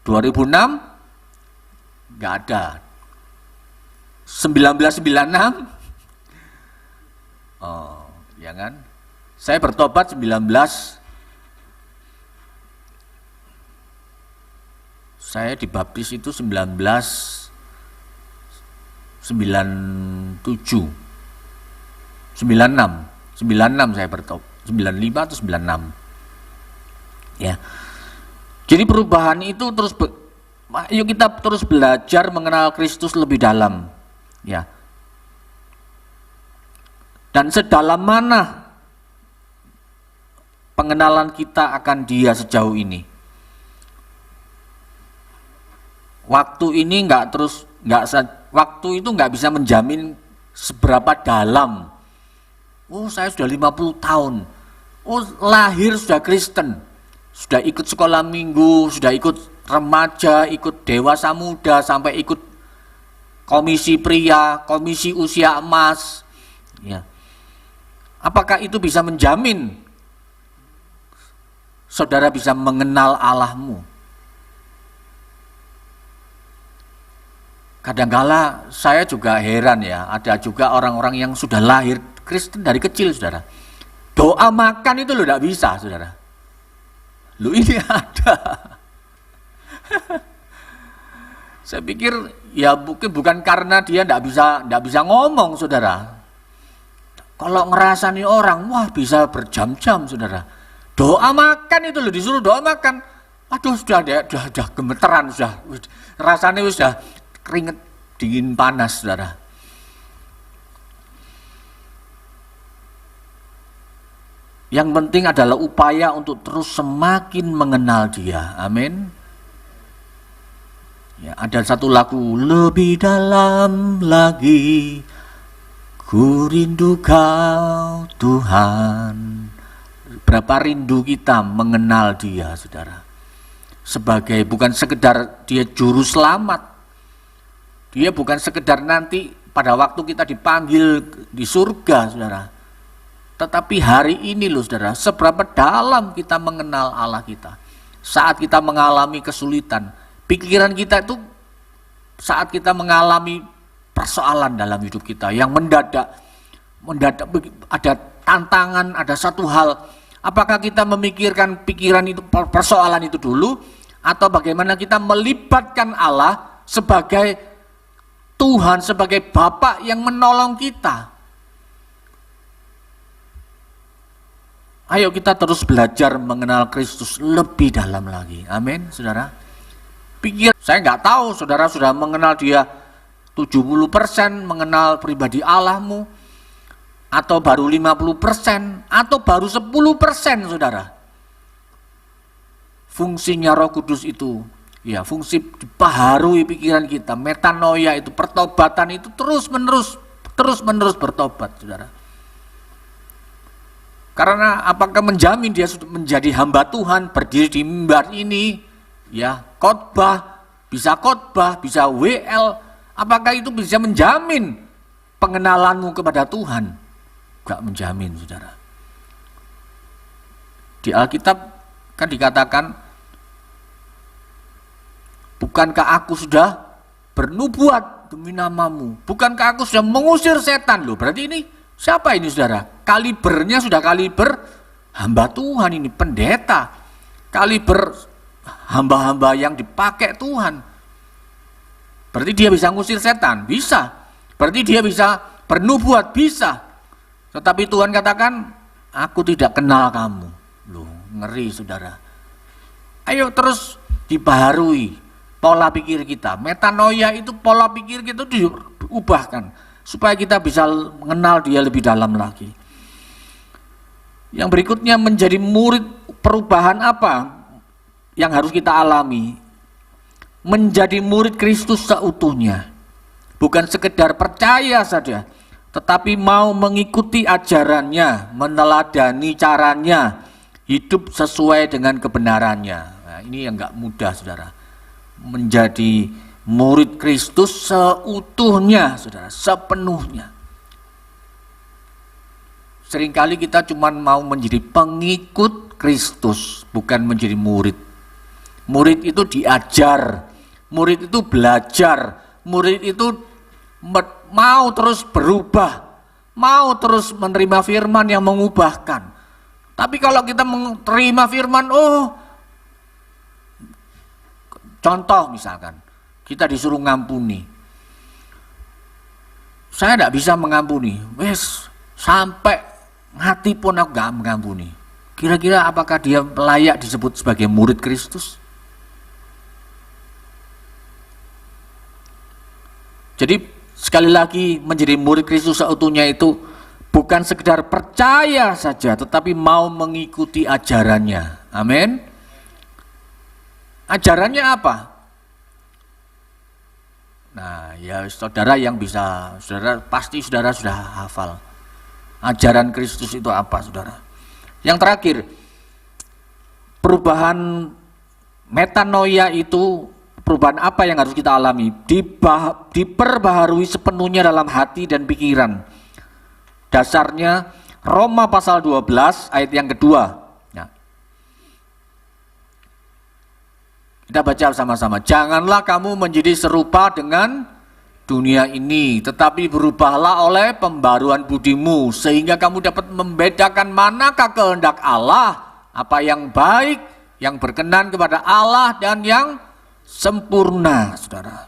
2006 enggak ada. 1996 oh, ya kan? Saya bertobat saya dibaptis itu 1997 96 saya bertobat 95 atau 96 ya. Jadi perubahan itu terus yuk kita terus belajar mengenal Kristus lebih dalam ya. Dan sedalam mana pengenalan kita akan Dia sejauh ini? Waktu ini waktu itu nggak bisa menjamin seberapa dalam. Oh, saya sudah 50 tahun. Oh, lahir sudah Kristen. Sudah ikut sekolah minggu, sudah ikut remaja, ikut dewasa muda, sampai ikut komisi pria, komisi usia emas. Ya. Apakah itu bisa menjamin saudara bisa mengenal Allahmu? Kadangkala saya juga heran ya, ada juga orang-orang yang sudah lahir Kristen dari kecil, saudara. Doa makan itu loh tidak bisa, saudara. Loh ini ada. Saya pikir ya mungkin bukan karena dia tidak bisa ngomong, saudara. Kalau ngerasani orang, wah bisa berjam-jam, saudara. Doa makan itu loh, disuruh doa makan. Aduh sudah gemeteran, sudah rasanya sudah keringet dingin panas, saudara. Yang penting adalah upaya untuk terus semakin mengenal Dia. Amin. Ya, ada satu lagu, lebih dalam lagi ku rindu Kau Tuhan. Berapa rindu kita mengenal Dia, saudara. Sebagai bukan sekedar Dia juru selamat. Dia bukan sekedar nanti pada waktu kita dipanggil di surga, saudara. Tetapi hari ini loh, saudara, seberapa dalam kita mengenal Allah kita. Saat kita mengalami kesulitan, pikiran kita itu saat kita mengalami persoalan dalam hidup kita yang mendadak ada tantangan, ada satu hal. Apakah kita memikirkan pikiran itu, persoalan itu dulu, atau bagaimana kita melibatkan Allah sebagai Tuhan, sebagai Bapa yang menolong kita? Ayo kita terus belajar mengenal Kristus lebih dalam lagi. Amin, saudara. Saya nggak tahu saudara sudah mengenal Dia 70% mengenal pribadi Allahmu, atau baru 50%, atau baru 10%, saudara. Fungsinya Roh Kudus itu, ya fungsi dibaharui pikiran kita, metanoia itu, pertobatan itu terus menerus bertobat, saudara. Karena apakah menjamin dia sudah menjadi hamba Tuhan, berdiri di mimbar ini, ya khotbah, bisa WL, apakah itu bisa menjamin pengenalanmu kepada Tuhan? Gak menjamin, saudara. Di Alkitab kan dikatakan, bukankah aku sudah bernubuat demi namamu? Bukankah aku sudah mengusir setan? Loh, berarti ini siapa ini, saudara? Kalibernya sudah kaliber hamba Tuhan ini, pendeta. Kaliber hamba-hamba yang dipakai Tuhan. Berarti dia bisa ngusir setan? Bisa. Berarti dia bisa bernubuat? Bisa. Tetapi Tuhan katakan, aku tidak kenal kamu. Loh, ngeri saudara. Ayo terus dibaharui pola pikir kita. Metanoia itu pola pikir kita diubahkan supaya kita bisa mengenal dia lebih dalam lagi. Yang berikutnya, menjadi murid, perubahan apa yang harus kita alami? Menjadi murid Kristus seutuhnya. Bukan sekedar percaya saja, tetapi mau mengikuti ajarannya, meneladani caranya, hidup sesuai dengan kebenarannya. Nah, ini yang enggak mudah saudara. Menjadi murid Kristus seutuhnya saudara, sepenuhnya. Seringkali kita cuma mau menjadi pengikut Kristus, bukan menjadi murid. Murid itu diajar, murid itu belajar, murid itu mau terus berubah, mau terus menerima firman yang mengubahkan. Tapi kalau kita menerima firman, contoh misalkan, kita disuruh ngampuni. Saya tidak bisa mengampuni, sampai mati pun aku gak mengampuni. Kira-kira apakah dia layak disebut sebagai murid Kristus? Jadi sekali lagi, menjadi murid Kristus seutuhnya itu bukan sekedar percaya saja, tetapi mau mengikuti ajarannya. Amin. Ajarannya apa? Nah, ya saudara yang bisa, pasti saudara sudah hafal. Ajaran Kristus itu apa, saudara? Yang terakhir, perubahan metanoia itu, perubahan apa yang harus kita alami? Diperbaharui sepenuhnya dalam hati dan pikiran. Dasarnya Roma pasal 12 ayat yang kedua. Nah, kita baca sama-sama. Janganlah kamu menjadi serupa dengan dunia ini, tetapi berubahlah oleh pembaruan budimu, sehingga kamu dapat membedakan manakah kehendak Allah, apa yang baik, yang berkenan kepada Allah, dan yang sempurna, saudara.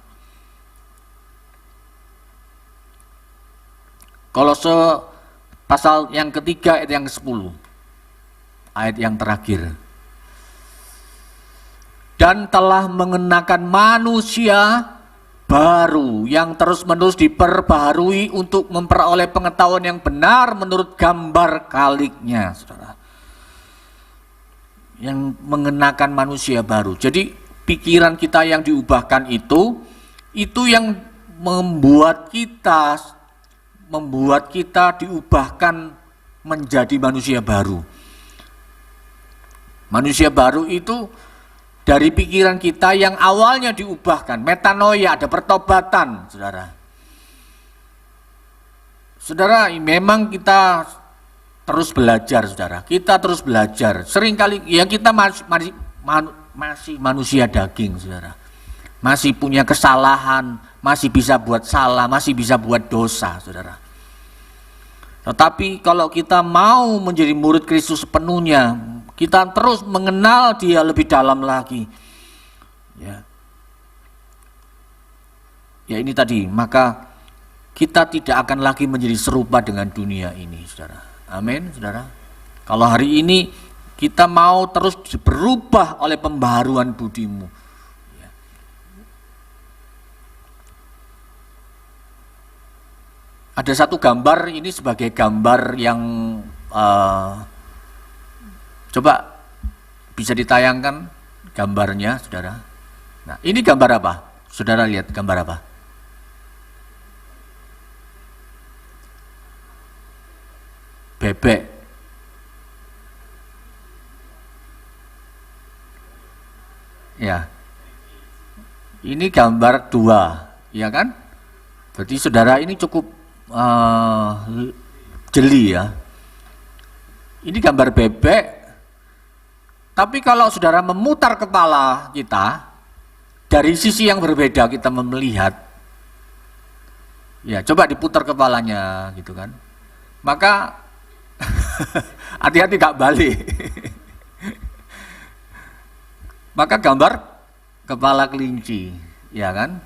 Kolose pasal yang ketiga ayat yang ke-10, ayat yang terakhir. Dan telah mengenakan manusia baru yang terus-menerus diperbaharui untuk memperoleh pengetahuan yang benar menurut gambar kaliknya, saudara. Yang mengenakan manusia baru. Jadi pikiran kita yang diubahkan itu yang membuat kita diubahkan menjadi manusia baru. Manusia baru itu dari pikiran kita yang awalnya diubahkan, metanoia, ada pertobatan, saudara. Saudara, memang kita terus belajar, saudara. Kita terus belajar. Seringkali ya kita masih manusia daging, saudara. Masih punya kesalahan, masih bisa buat salah, masih bisa buat dosa, saudara. Tetapi kalau kita mau menjadi murid Kristus sepenuhnya, kita terus mengenal dia lebih dalam lagi. Ya ini tadi, maka kita tidak akan lagi menjadi serupa dengan dunia ini, saudara. Amin, saudara. Kalau hari ini kita mau terus berubah oleh pembaharuan budimu. Ada satu gambar, ini sebagai gambar yang coba bisa ditayangkan gambarnya, saudara. Nah, ini gambar apa? Saudara lihat gambar apa? Bebek. Ya. Ini gambar 2, ya kan? Berarti saudara ini cukup jeli ya. Ini gambar bebek. Tapi kalau saudara memutar kepala kita dari sisi yang berbeda, kita melihat, ya coba diputar kepalanya gitu kan, maka hati-hati gak balik. Maka gambar kepala kelinci, ya kan?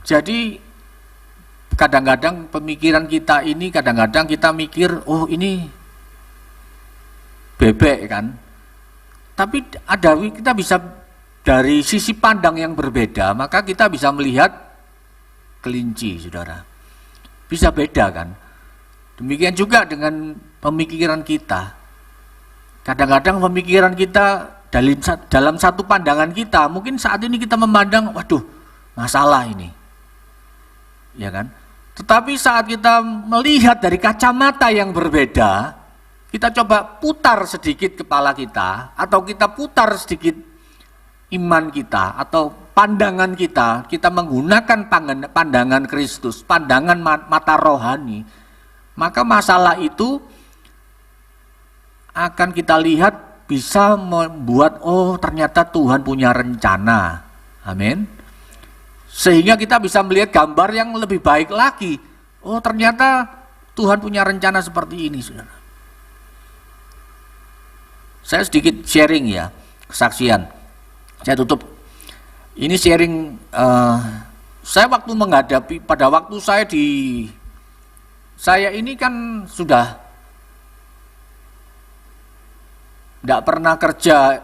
Jadi kadang-kadang pemikiran kita ini, kadang-kadang kita mikir, oh ini bebek kan. Tapi kita bisa dari sisi pandang yang berbeda, maka kita bisa melihat kelinci, saudara. Bisa beda kan. Demikian juga dengan pemikiran kita. Kadang-kadang pemikiran kita dalam satu pandangan kita, mungkin saat ini kita memandang, waduh, masalah ini. Ya kan? Tetapi saat kita melihat dari kacamata yang berbeda, kita coba putar sedikit kepala kita, atau kita putar sedikit iman kita, atau pandangan kita menggunakan pandangan Kristus, pandangan mata rohani, maka masalah itu akan kita lihat bisa membuat, oh ternyata Tuhan punya rencana. Amin. Sehingga kita bisa melihat gambar yang lebih baik lagi. Oh ternyata Tuhan punya rencana seperti ini, saudara. Saya sedikit sharing ya, kesaksian. Saya tutup. Ini sharing, saya waktu menghadapi, pada waktu saya ini kan sudah tidak pernah kerja,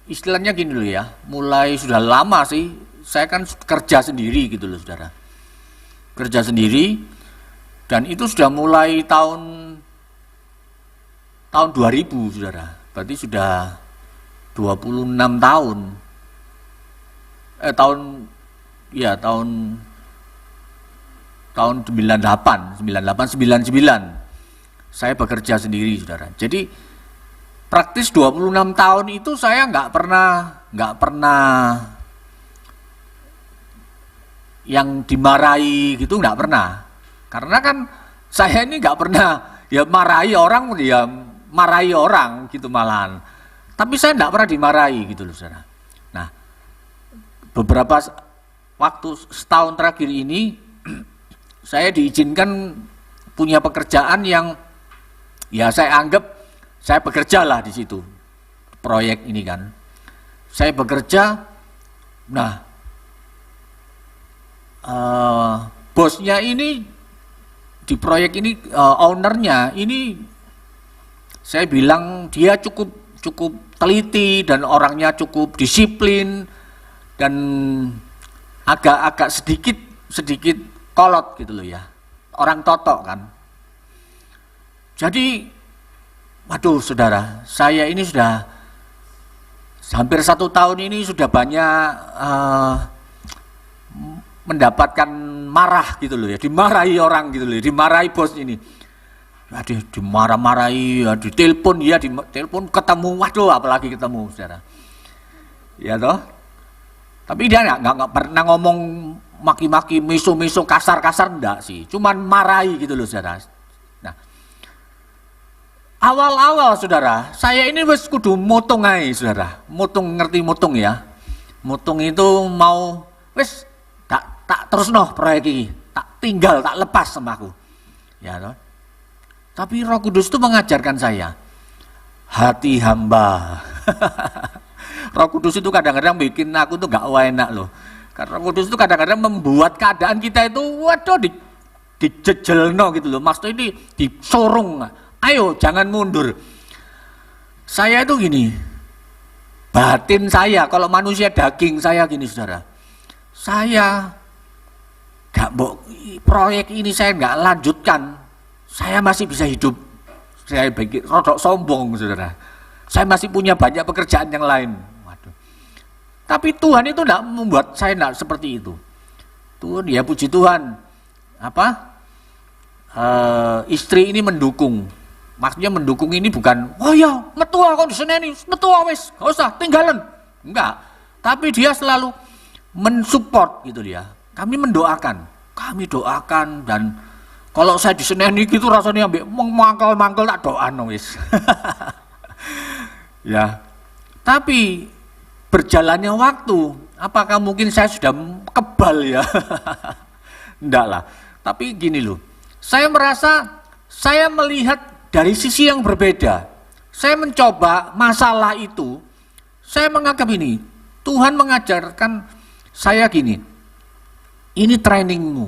istilahnya gini loh ya, mulai sudah lama sih. Saya kan kerja sendiri gitu loh, saudara. Kerja sendiri, dan itu sudah mulai tahun 2000, saudara. Berarti sudah 26 tahun. Tahun 98, 99. Saya bekerja sendiri, saudara. Jadi praktis 26 tahun itu saya nggak pernah yang dimarahi gitu, nggak pernah. Karena kan saya ini nggak pernah ya marahi orang gitu malahan. Tapi saya nggak pernah dimarahi gitu loh, saudara. Nah, beberapa waktu setahun terakhir ini saya diizinkan punya pekerjaan yang ya saya anggap saya bekerja lah di situ. Proyek ini kan. Saya bekerja, nah bosnya ini di proyek ini, ownernya ini saya bilang dia cukup teliti dan orangnya cukup disiplin dan agak sedikit kolot gitu loh ya, orang totok kan. Jadi waduh saudara, saya ini sudah hampir 1 tahun ini sudah banyak mendapatkan marah gitu loh ya, dimarahi orang gitu loh, dimarahi bos ini. Aduh, dimarah-marahi, ditelepon ya, ditelepon ketemu, waduh apalagi ketemu, saudara. Ya toh. Tapi dia nggak pernah ngomong maki-maki, miso-miso, kasar-kasar enggak sih, cuman marahi gitu loh, saudara. Nah, awal-awal saudara, saya ini wis kudu motong aja, saudara. Motong, ngerti motong ya? Motong itu mau wis tak terus proyek ini, tak tinggal, tak lepas sama aku. Ya toh. Tapi Roh Kudus itu mengajarkan saya hati hamba. Roh Kudus itu kadang-kadang bikin aku tuh gak enak loh. Karena Roh Kudus itu kadang-kadang membuat keadaan kita itu waduh dijejelno gitu loh. Maksudnya ini disorong. Ayo jangan mundur. Saya itu gini, batin saya, kalau manusia daging saya gini saudara, saya proyek ini saya nggak lanjutkan, saya masih bisa hidup. Saya pikir rodok sombong saudara, saya masih punya banyak pekerjaan yang lain. Waduh. Tapi Tuhan itu tidak membuat saya tidak seperti itu. Tuhan ya puji Tuhan, istri ini mendukung. Maksudnya mendukung ini bukan, oh ya metua kok diseneni, metua wis, gak usah tinggalan. Enggak. Tapi dia selalu mensupport gitu dia. Kami mendoakan, kami doakan, dan kalau saya diseneni gitu rasanya ambek mangkel-mangkel tak doan wis. Ya. Tapi berjalannya waktu, apakah mungkin saya sudah kebal ya? Enggak lah. Tapi gini loh, saya merasa, saya melihat dari sisi yang berbeda. Saya mencoba masalah itu, saya menganggap ini, Tuhan mengajarkan saya gini, ini trainingmu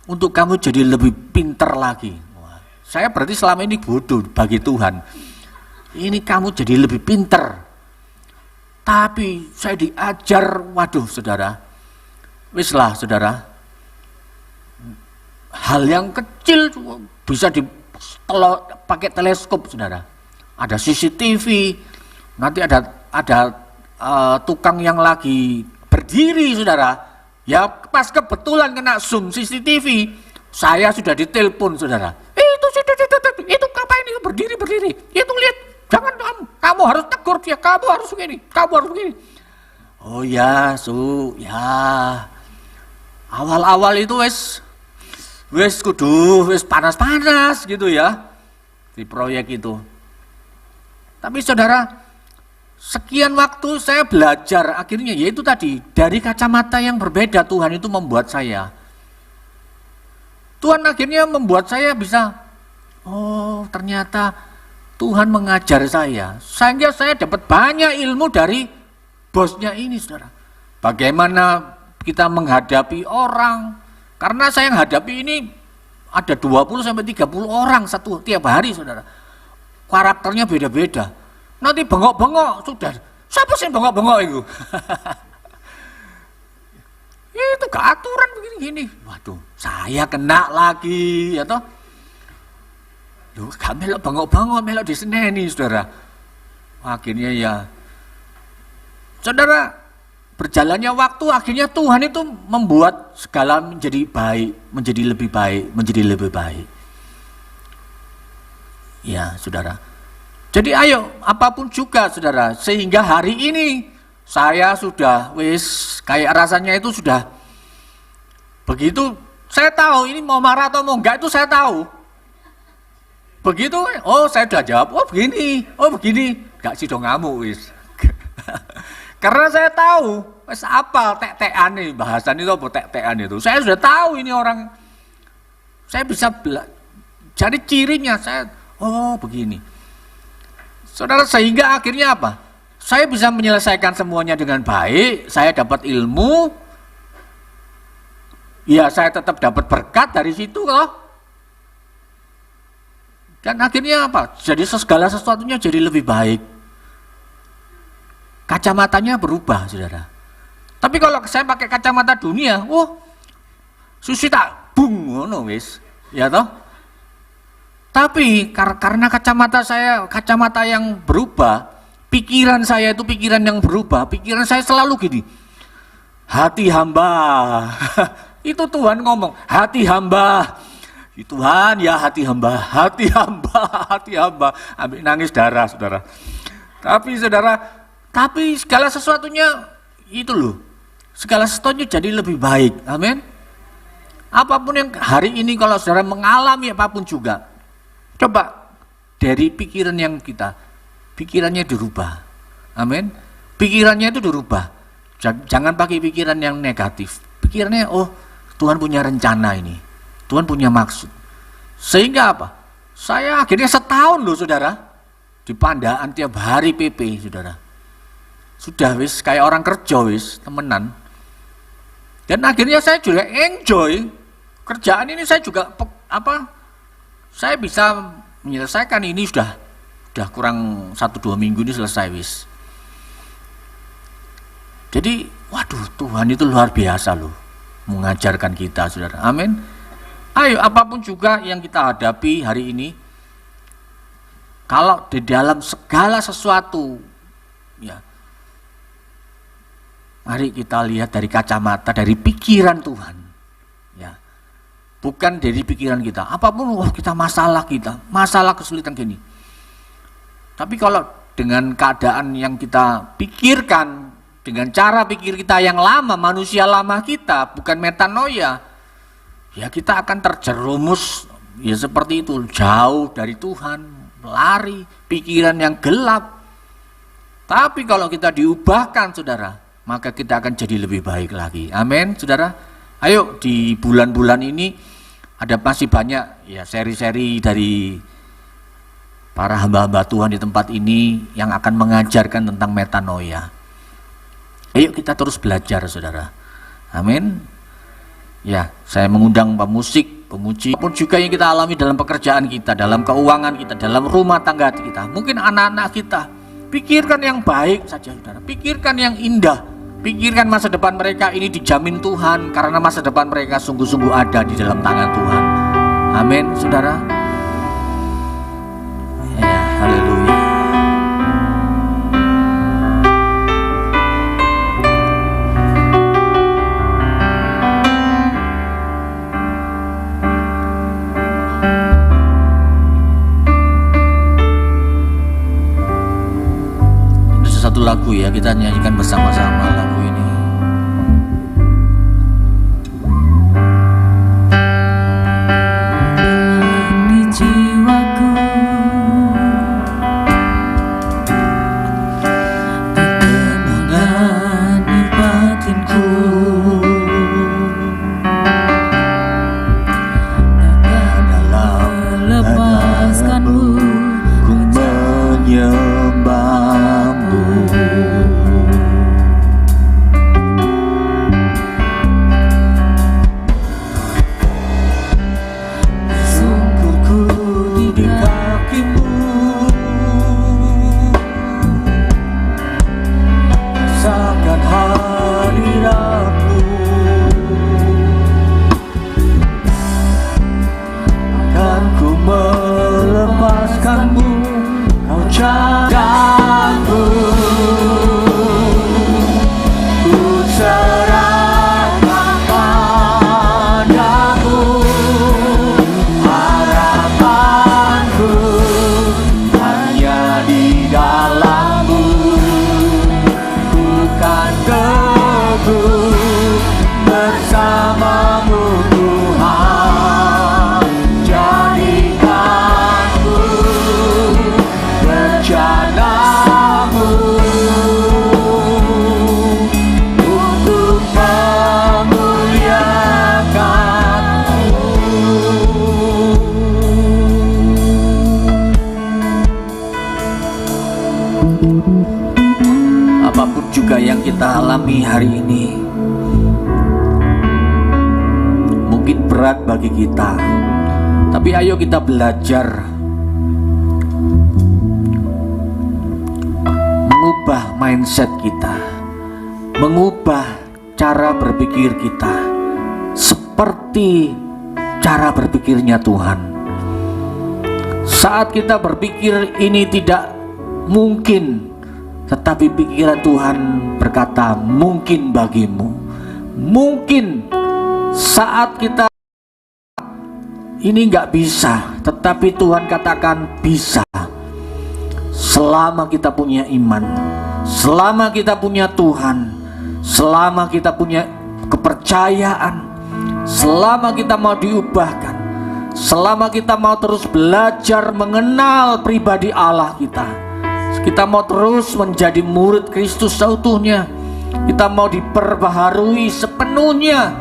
untuk kamu jadi lebih pintar lagi. Wah, saya berarti selama ini bodoh bagi Tuhan. Ini kamu jadi lebih pintar. Tapi saya diajar, waduh saudara, wis lah saudara, hal yang kecil bisa pakai teleskop saudara. Ada CCTV, nanti ada tukang yang lagi berdiri saudara. Ya pas kebetulan kena zoom CCTV, saya sudah ditelepon saudara. Itu ngapain itu berdiri? Itu lihat, jangan kamu harus tegur dia, kamu harus begini. Oh ya, ya. Awal-awal itu wes panas-panas gitu ya di proyek itu. Tapi saudara, sekian waktu saya belajar, akhirnya yaitu tadi, dari kacamata yang berbeda Tuhan itu membuat saya. Tuhan akhirnya membuat saya bisa, oh ternyata Tuhan mengajar saya, sehingga saya dapat banyak ilmu dari bosnya ini saudara. Bagaimana kita menghadapi orang, karena saya menghadapi ini ada 20-30 orang tiap hari saudara. Karakternya beda-beda. Nanti bengok-bengok sudah. Siapa sih bengok-bengok itu? Itu keaturan begini-gini. Waduh, saya kena lagi, ya toh. Loh, gak melok bengok-bengok, melok diseneni, saudara. Akhirnya ya, saudara, berjalannya waktu, akhirnya Tuhan itu membuat segala menjadi baik, menjadi lebih baik. Ya, saudara. Jadi ayo, apapun juga, saudara, sehingga hari ini saya sudah, kayak rasanya itu sudah begitu. Saya tahu ini mau marah atau mau enggak itu saya tahu. Begitu, oh saya sudah jawab, oh begini, enggak sih dong ngamuk, Karena saya tahu, apa tek-tekan nih, bahasan itu apa tek-tekan itu. Saya sudah tahu ini orang, saya bisa jadi cirinya, oh begini. Saudara, sehingga akhirnya apa? Saya bisa menyelesaikan semuanya dengan baik, saya dapat ilmu, ya saya tetap dapat berkat dari situ loh. Dan akhirnya apa? Jadi segala sesuatunya jadi lebih baik. Kacamatanya berubah, saudara. Tapi kalau saya pakai kacamata dunia, susi tak bung, ya toh. Tapi karena kacamata yang berubah, pikiran saya itu pikiran yang berubah, pikiran saya selalu gini, hati hamba, itu Tuhan ngomong, hati hamba, Tuhan ya hati hamba, ambil nangis darah saudara. Tapi saudara, segala sesuatunya itu loh, segala sesuatunya jadi lebih baik, amin. Apapun yang hari ini kalau saudara mengalami apapun juga, coba dari pikiran yang pikirannya dirubah, amin. Pikirannya itu dirubah, jangan pakai pikiran yang negatif. Pikirannya, oh Tuhan punya rencana ini, Tuhan punya maksud. Sehingga apa? Saya akhirnya setahun loh saudara, di Pandaan tiap hari PP saudara. Sudah kayak orang kerja temenan. Dan akhirnya saya juga enjoy kerjaan ini, saya juga saya bisa menyelesaikan ini sudah kurang 1-2 minggu ini selesai Jadi waduh, Tuhan itu luar biasa loh mengajarkan kita saudara, amin. Ayo apapun juga yang kita hadapi hari ini, kalau di dalam segala sesuatu ya, mari kita lihat dari kacamata, dari pikiran Tuhan ya. Bukan dari pikiran kita. Apapun kita masalah kesulitan gini. Tapi kalau dengan keadaan yang kita pikirkan, dengan cara pikir kita yang lama, manusia lama kita, bukan metanoia, ya kita akan terjerumus ya seperti itu, jauh dari Tuhan, lari, pikiran yang gelap. Tapi kalau kita diubahkan saudara, maka kita akan jadi lebih baik lagi. Amin saudara. Ayo di bulan-bulan ini ada masih banyak ya seri-seri dari para hamba-hamba Tuhan di tempat ini yang akan mengajarkan tentang metanoia. Ayo kita terus belajar, saudara. Amin. Ya, saya mengundang pemusik, pemuji, pun juga yang kita alami dalam pekerjaan kita, dalam keuangan kita, dalam rumah tangga kita, mungkin anak-anak kita. Pikirkan yang baik saja, saudara. Pikirkan yang indah. Pikirkan masa depan mereka ini dijamin Tuhan, karena masa depan mereka sungguh-sungguh ada di dalam tangan Tuhan. Amin, saudara. Ya, haleluya. Satu lagu ya, kita nyanyikan bersama-sama lagu ini. Di jiwaku ketenangan di batinku, takkan dalam melepaskanmu, Ku menyembahmu. sungkurku di Kakimu rasakan hadiratmu, akan ku melepaskanmu, kau jagaku. Ku serahkan padamu, harapanku hanya di dalam-Mu. Ku kan teguh bersama-Mu, Tuhan. Jadikanku rencana-Mu untuk memuliakan-Mu. Apapun juga yang kita alami hari ini mungkin berat bagi kita, tapi ayo kita belajar mengubah mindset kita, mengubah cara berpikir kita seperti cara berpikirnya Tuhan. Saat kita berpikir ini tidak mungkin, tetapi pikiran Tuhan berkata mungkin bagimu. Mungkin saat kita ini nggak bisa, tetapi Tuhan katakan bisa. Selama kita punya iman, selama kita punya Tuhan, selama kita punya kepercayaan, selama kita mau diubahkan, selama kita mau terus belajar mengenal pribadi Allah kita mau terus menjadi murid Kristus seutuhnya, kita mau diperbaharui sepenuhnya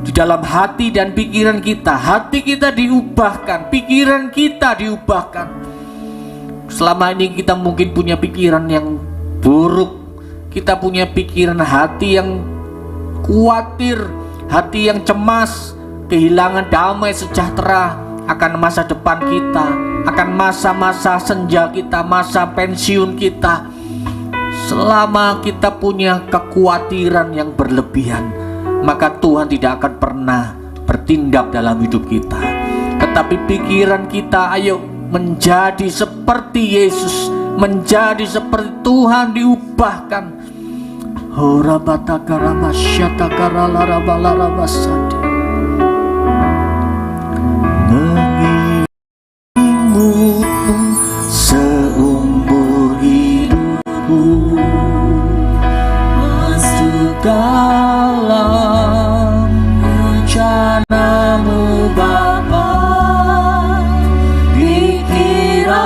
di dalam hati dan pikiran kita. Hati kita diubahkan, pikiran kita diubahkan. Selama ini kita mungkin punya pikiran yang buruk, kita punya pikiran hati yang khawatir, hati yang cemas, kehilangan damai sejahtera akan masa depan kita, akan masa-masa senja kita, masa pensiun kita. Selama kita punya kekhawatiran yang berlebihan, maka Tuhan tidak akan pernah bertindak dalam hidup kita. Tetapi pikiran kita ayo menjadi seperti Yesus, menjadi seperti Tuhan, diubahkan. Ora batakara masyata lara balara basade. Mengingatmu seumur hidupku, masuk dalam rencana-Mu Bapa. Pikiranku,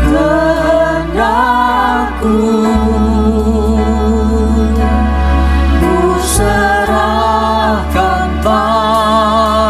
kehendakku, ku serahkan padamu.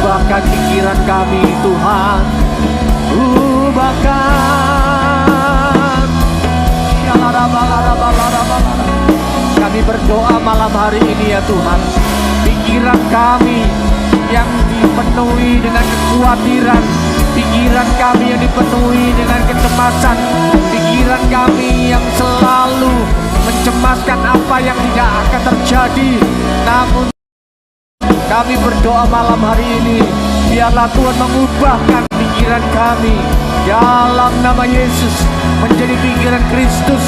ubahkan pikiran kami Tuhan, ubahkan. Kami berdoa malam hari ini ya Tuhan, pikiran kami yang dipenuhi dengan kekhawatiran, pikiran kami yang dipenuhi dengan kecemasan, pikiran kami yang selalu mencemaskan apa yang tidak akan terjadi. Namun kami berdoa malam hari ini, biarlah Tuhan mengubahkan pikiran kami dalam nama Yesus menjadi pikiran Kristus.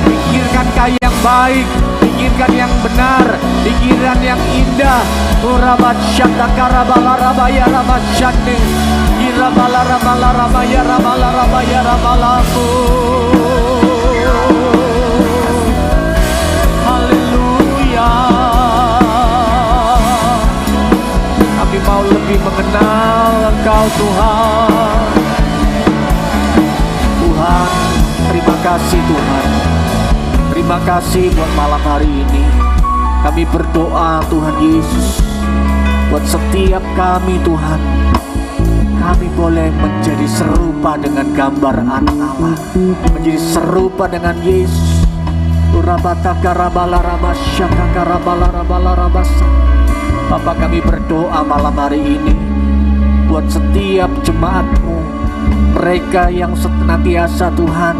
Pikirkan yang baik, pikirkan yang benar, pikiran yang indah. Urabat syataka rabalarabaya rabasyane, irabalarabaya rabalarabaya rabalaku. Haleluya. Kami mau lebih mengenal Engkau Tuhan. Tuhan, terima kasih Tuhan. Terima kasih buat malam hari ini. Kami berdoa Tuhan Yesus, buat setiap kami Tuhan, kami boleh menjadi serupa dengan gambar anak Allah, menjadi serupa dengan Yesus. Bapak, kami berdoa malam hari ini buat setiap jemaat-Mu, mereka yang senantiasa Tuhan,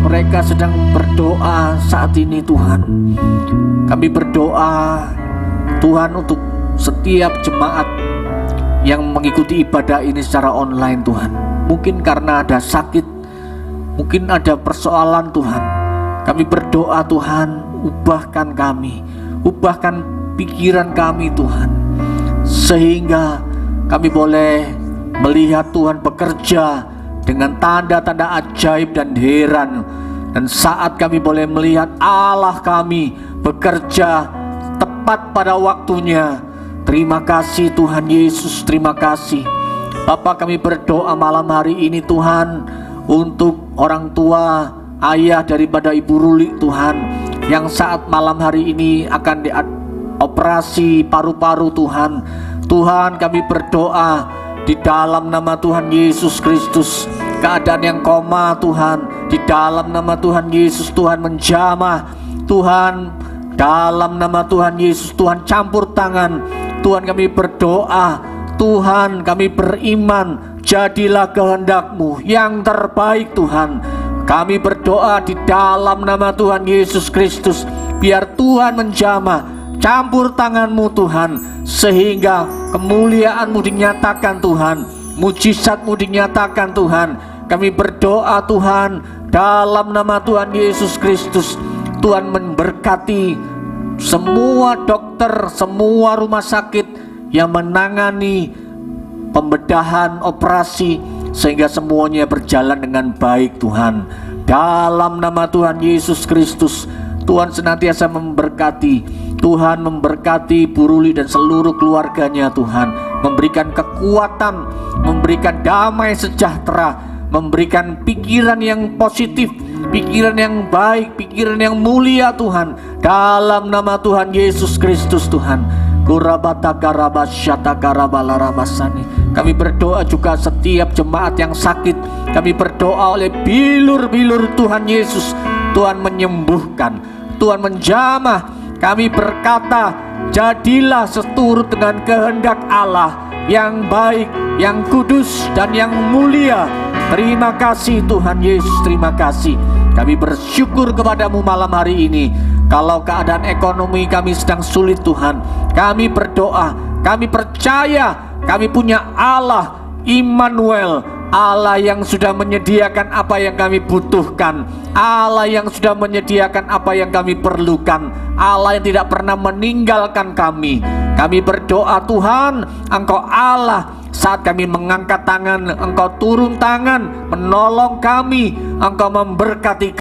mereka sedang berdoa saat ini Tuhan. Kami berdoa Tuhan untuk setiap jemaat yang mengikuti ibadah ini secara online Tuhan. Mungkin karena ada sakit, mungkin ada persoalan Tuhan. Kami berdoa Tuhan, ubahkan kami, ubahkan pikiran kami Tuhan, sehingga kami boleh melihat Tuhan bekerja dengan tanda-tanda ajaib dan heran. Dan saat kami boleh melihat Allah kami bekerja tepat pada waktunya. Terima kasih Tuhan Yesus, terima kasih Bapak. Kami berdoa malam hari ini Tuhan untuk orang tua, ayah daripada Ibu Ruli Tuhan, yang saat malam hari ini akan dioperasi paru-paru Tuhan. Tuhan, kami berdoa di dalam nama Tuhan Yesus Kristus, keadaan yang koma Tuhan, di dalam nama Tuhan Yesus Tuhan menjamah Tuhan, dalam nama Tuhan Yesus Tuhan campur tangan. Tuhan, kami berdoa Tuhan, kami beriman, jadilah kehendak-Mu yang terbaik Tuhan. Kami berdoa di dalam nama Tuhan Yesus Kristus, biar Tuhan menjamah, campur tangan-Mu Tuhan, sehingga kemuliaan-Mu dinyatakan Tuhan, mujizat-Mu dinyatakan Tuhan. Kami berdoa Tuhan dalam nama Tuhan Yesus Kristus, Tuhan memberkati semua dokter, semua rumah sakit yang menangani pembedahan operasi, sehingga semuanya berjalan dengan baik Tuhan. Dalam nama Tuhan Yesus Kristus, Tuhan senantiasa memberkati. Tuhan memberkati Bu Ruli dan seluruh keluarganya Tuhan, memberikan kekuatan, memberikan damai sejahtera, memberikan pikiran yang positif, pikiran yang baik, pikiran yang mulia Tuhan. Dalam nama Tuhan Yesus Kristus Tuhan. Kami berdoa juga setiap jemaat yang sakit. Kami berdoa oleh bilur-bilur Tuhan Yesus, Tuhan menyembuhkan, Tuhan menjamah. Kami berkata, jadilah seturut dengan kehendak Allah yang baik, yang kudus, dan yang mulia. Terima kasih Tuhan Yesus, terima kasih. Kami bersyukur kepadamu malam hari ini. Kalau keadaan ekonomi kami sedang sulit Tuhan, kami berdoa, kami percaya kami punya Allah Immanuel, Allah yang sudah menyediakan apa yang kami butuhkan, Allah yang sudah menyediakan apa yang kami perlukan, Allah yang tidak pernah meninggalkan kami. Kami berdoa Tuhan, Engkau Allah, saat kami mengangkat tangan, Engkau turun tangan menolong kami, Engkau memberkati.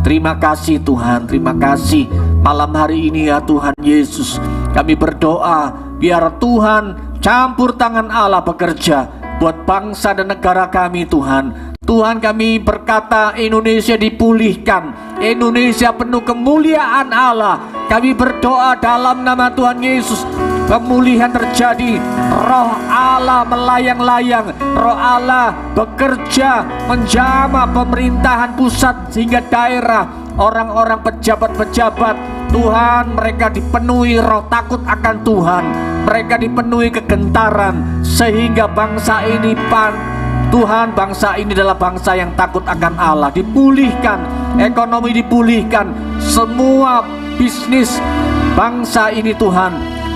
Terima kasih Tuhan, terima kasih malam hari ini ya Tuhan Yesus. Kami berdoa biar Tuhan campur tangan Allah bekerja buat bangsa dan negara kami Tuhan. Tuhan, kami berkata Indonesia dipulihkan, Indonesia penuh kemuliaan Allah. Kami berdoa dalam nama Tuhan Yesus, pemulihan terjadi. Roh Allah melayang-layang, Roh Allah bekerja menjamah pemerintahan pusat hingga daerah. Orang-orang pejabat-pejabat Tuhan, mereka dipenuhi roh takut akan Tuhan, mereka dipenuhi kegentaran, sehingga bangsa ini Tuhan, bangsa ini adalah bangsa yang takut akan Allah. Dipulihkan, ekonomi dipulihkan, semua bisnis bangsa ini Tuhan,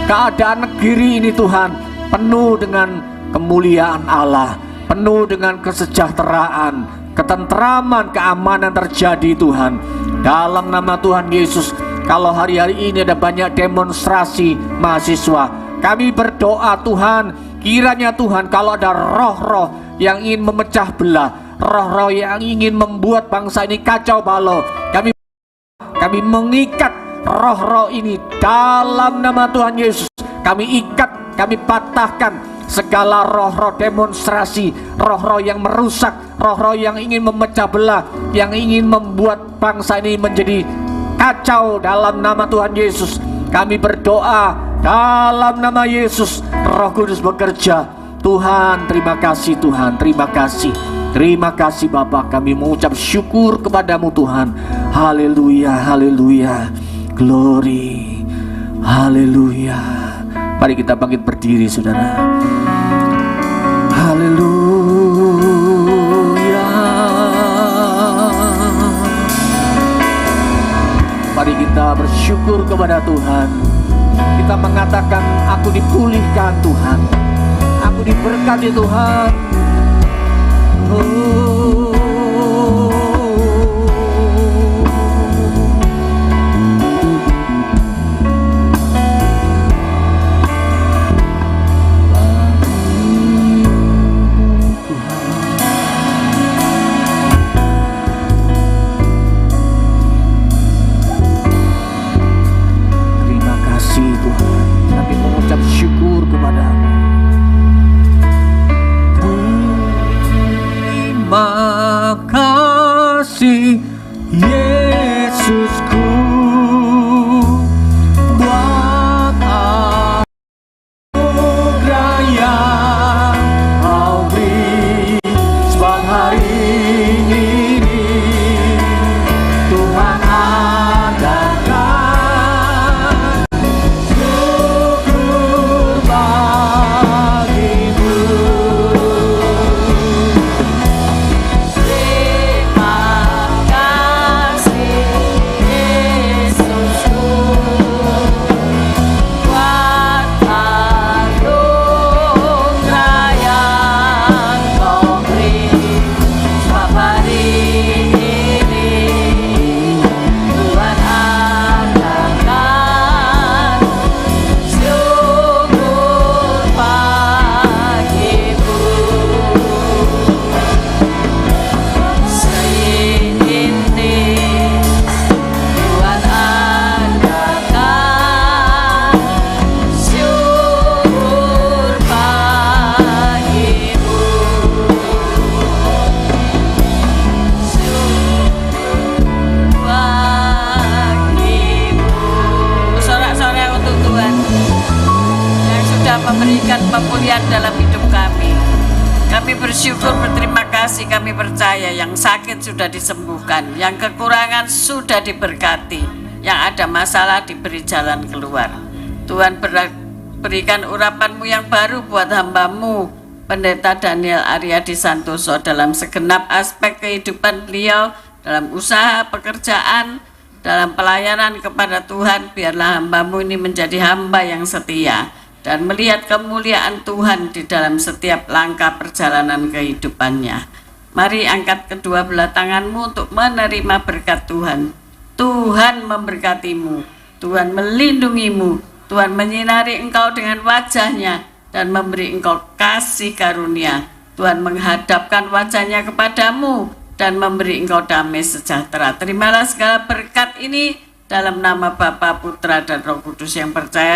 keadaan negeri ini Tuhan, penuh dengan kemuliaan Allah, penuh dengan kesejahteraan, ketentraman, keamanan terjadi Tuhan. Dalam nama Tuhan Yesus, kalau hari-hari ini ada banyak demonstrasi mahasiswa, kami berdoa Tuhan, kiranya Tuhan kalau ada roh-roh yang ingin memecah belah, roh-roh yang ingin membuat bangsa ini kacau balau, kami mengikat roh-roh ini dalam nama Tuhan Yesus. Kami ikat, kami patahkan segala roh-roh demonstrasi, roh-roh yang merusak, roh-roh yang ingin memecah belah, yang ingin membuat bangsa ini menjadi kacau. Dalam nama Tuhan Yesus kami berdoa, dalam nama Yesus Roh Kudus bekerja. Tuhan, terima kasih Tuhan, terima kasih. Terima kasih Bapa, kami mengucap syukur kepadamu Tuhan. Haleluya, haleluya, glory, haleluya. Mari kita bangkit berdiri saudara. Haleluya. Mari kita bersyukur kepada Tuhan. Kita mengatakan, aku dipulihkan Tuhan, aku diberkati Tuhan. Terima kasih Yesusku buat anugerah yang Kau beri. Sebab hari ini Tuhan adakan syukur bagimu. Memberikan pemulihan dalam hidup kami. Kami bersyukur, berterima kasih. Kami percaya yang sakit sudah disembuhkan, yang kekurangan sudah diberkati, yang ada masalah diberi jalan keluar. Tuhan berikan urapan-Mu yang baru buat hamba-Mu Pendeta Daniel Aryadi Santoso dalam segenap aspek kehidupan beliau, dalam usaha, pekerjaan, dalam pelayanan kepada Tuhan. Biarlah hamba-Mu ini menjadi hamba yang setia dan melihat kemuliaan Tuhan di dalam setiap langkah perjalanan kehidupannya. Mari angkat kedua belah tanganmu untuk menerima berkat Tuhan. Tuhan memberkatimu, Tuhan melindungimu, Tuhan menyinari engkau dengan wajahnya dan memberi engkau kasih karunia. Tuhan menghadapkan wajahnya kepadamu dan memberi engkau damai sejahtera. Terimalah segala berkat ini dalam nama Bapa, Putra, dan Roh Kudus yang percaya.